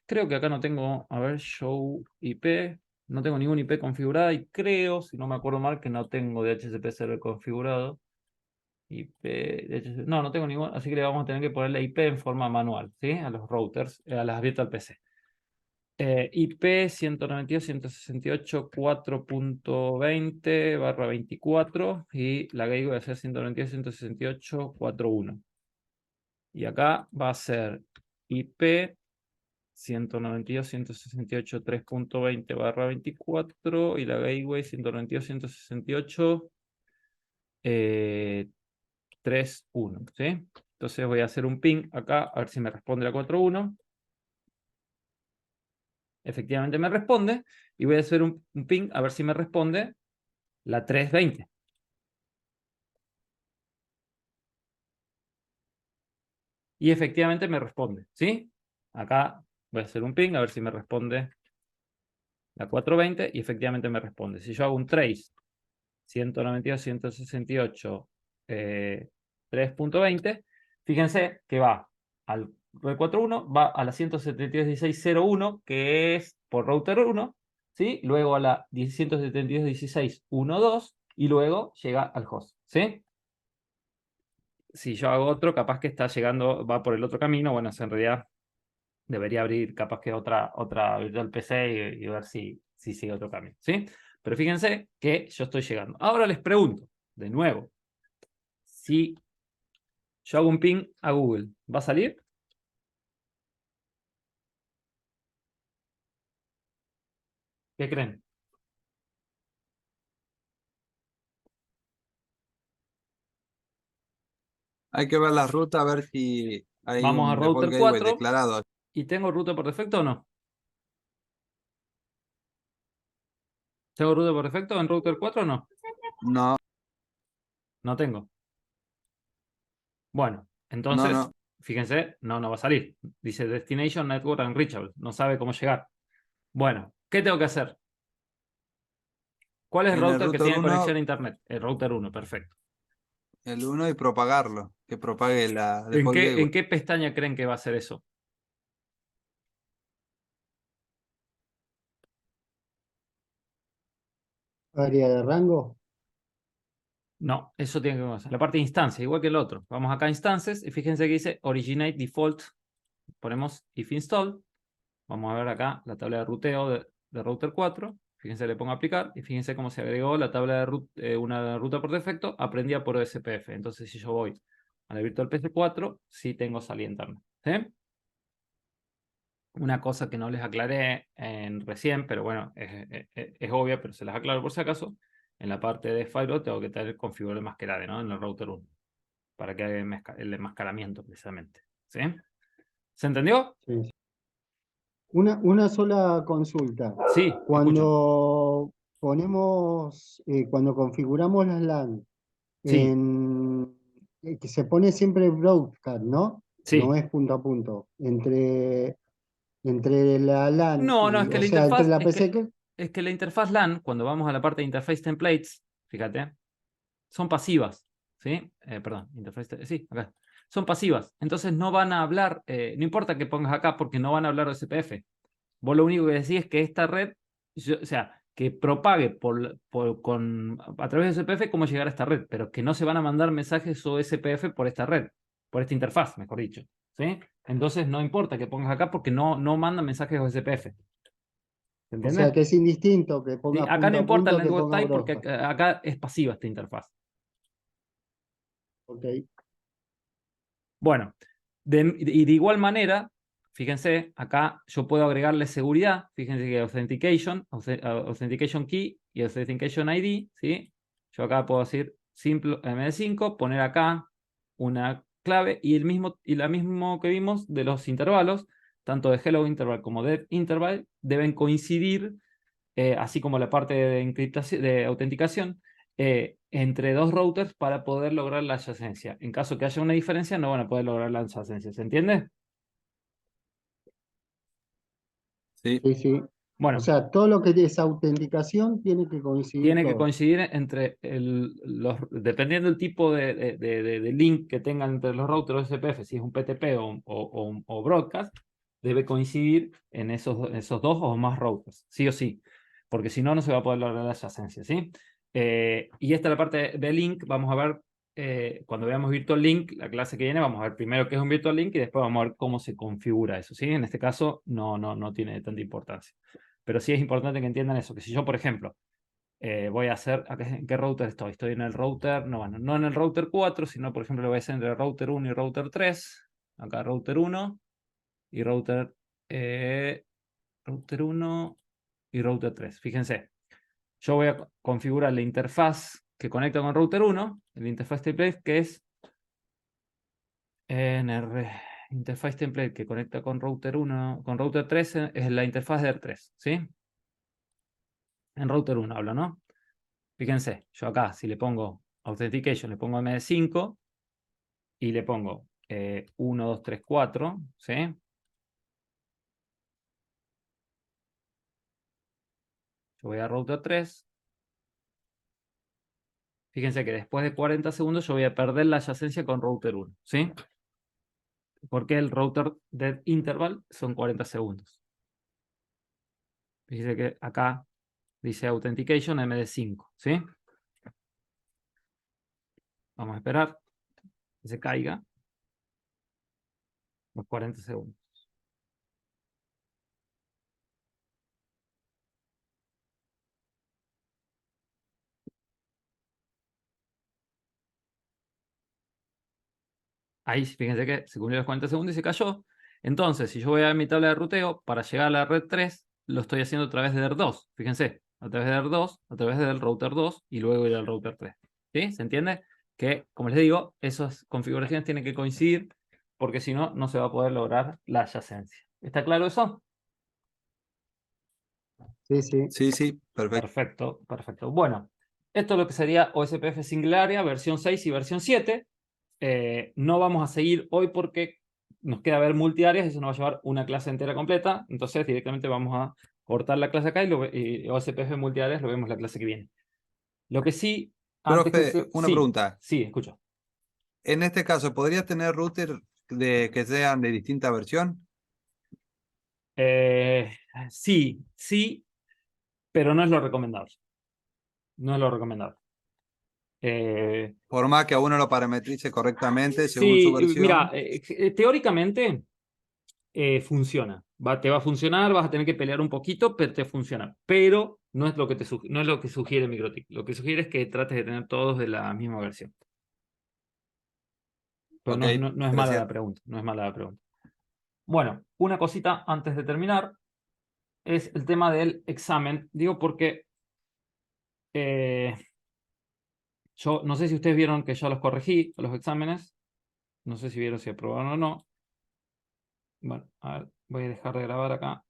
creo que acá no tengo, a ver, show IP, no tengo ningún IP configurada y creo, si no me acuerdo mal, que no tengo DHCP server configurado. IP, DHCP, no tengo ningún, así que le vamos a tener que poner la IP en forma manual, ¿sí? A los routers, a las Virtual PC. IP 192.168.4.20/24 y la gateway va a ser 192.168.4.1. Y acá va a ser IP 192.168.3.20/24 y la gateway 192.168.3.1, ¿sí? Entonces voy a hacer un ping acá, a ver si me responde la 4.1. efectivamente me responde, y voy a hacer un ping a ver si me responde la 320. Y efectivamente me responde, ¿sí? Acá voy a hacer un ping a ver si me responde la 420 y efectivamente me responde. Si yo hago un trace 192, 168, 3.20, fíjense que va al router 41, va a la 172.16.01, que es por router 1, ¿sí? Luego a la 172.16.1.2 y luego llega al host, ¿sí? Si yo hago otro, capaz que está llegando, va por el otro camino, bueno, en realidad debería abrir capaz que otra virtual PC y ver si sigue otro camino, ¿sí? Pero fíjense que yo estoy llegando. Ahora les pregunto, de nuevo, si yo hago un ping a Google, ¿va a salir? ¿Qué creen? Hay que ver la ruta a ver si hay Vamos a un default router gateway 4 declarado. y tengo ruta por defecto o no. ¿Tengo ruta por defecto en router 4 o no? No, No tengo. Bueno, no, entonces, no. fíjense, no va a salir. Dice Destination Network Unreachable. No sabe cómo llegar. Bueno, ¿qué tengo que hacer? ¿Cuál es el En el router que router tiene conexión 1, a internet? El router 1, perfecto. el 1 y propagarlo, que propague la ¿En default gateway. qué pestaña creen que va a hacer eso? Área de rango. No, eso tiene que ver. La parte de instancia, igual que el otro. Vamos acá a instances y fíjense que dice originate default. Ponemos if install. Vamos a ver acá la tabla de ruteo de router 4. Fíjense, le pongo aplicar y fíjense cómo se agregó la tabla de una ruta por defecto aprendida por OSPF. Entonces, si yo voy a la virtual PC4, sí tengo salida interna. ¿Sí? Una cosa que no les aclaré recién, pero bueno, es obvia, pero se las aclaro por si acaso. En la parte de firewall tengo que tener configurado el masquerade, ¿no? En el router 1, para que haga el enmascaramiento precisamente. ¿Sí? ¿Se entendió? Sí, sí. Una sola consulta. Sí, escucho. Cuando cuando configuramos las LAN, Sí, que se pone siempre broadcast, ¿no? No sí. es punto a punto. Entre la LAN No, no, es y, que o la sea, entre interfaz, la PC que. es que la interfaz LAN, cuando vamos a la parte de interface templates, fíjate, son pasivas. ¿Sí? Perdón, interface, sí, acá. Son pasivas. Entonces no van a hablar, no importa que pongas acá porque no van a hablar OSPF. Vos lo único que decís es que esta red, o sea, que propague a través de OSPF cómo llegar a esta red, pero que no se van a mandar mensajes OSPF por esta red, por esta interfaz, mejor dicho. ¿Sí? Entonces no importa que pongas acá porque no mandan mensajes OSPF. ¿Se O sea, entiende? que es indistinto que ¿Sí? pongas Acá no punto a importa el punto que network pongas type porque broadcast. acá es pasiva esta interfaz. Ok. Bueno, y de igual manera, fíjense, acá yo puedo agregarle seguridad. Fíjense que Authentication Key y Authentication ID, ¿sí? Yo acá puedo decir simple MD5, poner acá una clave y la mismo que vimos de los intervalos, tanto de hello interval como de interval, deben coincidir, así como la parte de encriptación, de autenticación, entre dos routers para poder lograr la adyacencia. En caso que haya una diferencia, no van a poder lograr la adyacencia. ¿Se entiende? Sí, Sí, sí. O Bueno, sea, todo lo que es autenticación tiene que coincidir tiene que todo. coincidir entre dependiendo del tipo de link que tengan entre los routers SPF, si es un PTP o broadcast, debe coincidir en esos dos o más routers, sí o sí, porque si no, no se va a poder lograr la adyacencia, ¿sí? Y esta es la parte de link. Vamos a ver, cuando veamos Virtual Link, la clase que viene, vamos a ver primero qué es un Virtual Link y después vamos a ver cómo se configura eso, ¿sí? En este caso no tiene tanta importancia. Pero sí es importante que entiendan eso, que si yo, por ejemplo, voy a hacer, ¿en qué router estoy? Estoy en el router, no, bueno, no en el router 4, sino por ejemplo lo voy a hacer entre el router 1 y router 3. Acá router 1 y router 1 y router 3. Fíjense, yo voy a configurar la interfaz que conecta con router 1, el interfaz template, que es interface template que conecta con router 1, con router 3 es la interfaz de R3, ¿sí? En router 1 hablo, ¿no? Fíjense, yo acá, si le pongo Authentication, le pongo MD5 y le pongo 1, 2, 3, 4, ¿sí? Yo voy a router 3. Fíjense que después de 40 segundos yo voy a perder la adyacencia con router 1, ¿sí? Porque el router dead interval son 40 segundos. Fíjense que acá dice Authentication MD5, ¿sí? Vamos a esperar que se caiga los 40 segundos. Ahí fíjense que se cumplió los 40 segundos y se cayó. Entonces, si yo voy a mi tabla de ruteo, para llegar a la red 3, lo estoy haciendo a través de R2. Fíjense, a través de R2, a través del router 2 y luego ir al router 3. ¿Sí? ¿Se entiende? Que, como les digo, esas configuraciones tienen que coincidir porque si no, no se va a poder lograr la adyacencia. ¿Está claro eso? Sí, sí. Sí, sí, perfecto. Perfecto, perfecto. Bueno, esto es lo que sería OSPF Single Area, versión 6 y versión 7. No vamos a seguir hoy porque nos queda ver multiáreas y eso nos va a llevar una clase entera completa. Entonces, directamente vamos a cortar la clase acá y OSPF multiáreas lo vemos la clase que viene. Lo que sí, antes que Profe, una sí, pregunta. sí, escucho. En este caso, ¿podría tener router que sean de distinta versión? Eh, sí, sí, pero no es lo recomendable. No es lo recomendable. Por más que a uno lo parametrice correctamente según su Sí, mira, versión. teóricamente funciona. Te va a funcionar, vas a tener que pelear un poquito, pero te funciona. Pero no es lo que, no es lo que sugiere MikroTik. Lo que sugiere es que trates de tener todos de la misma versión. Pero Ok, no es mala la gracias. pregunta. No es mala la pregunta. Bueno, una cosita antes de terminar es el tema del examen. Digo porque eh, yo no sé si ustedes vieron que ya los corregí, los exámenes. No sé si vieron si aprobaron o no. Bueno, a ver, voy a dejar de grabar acá.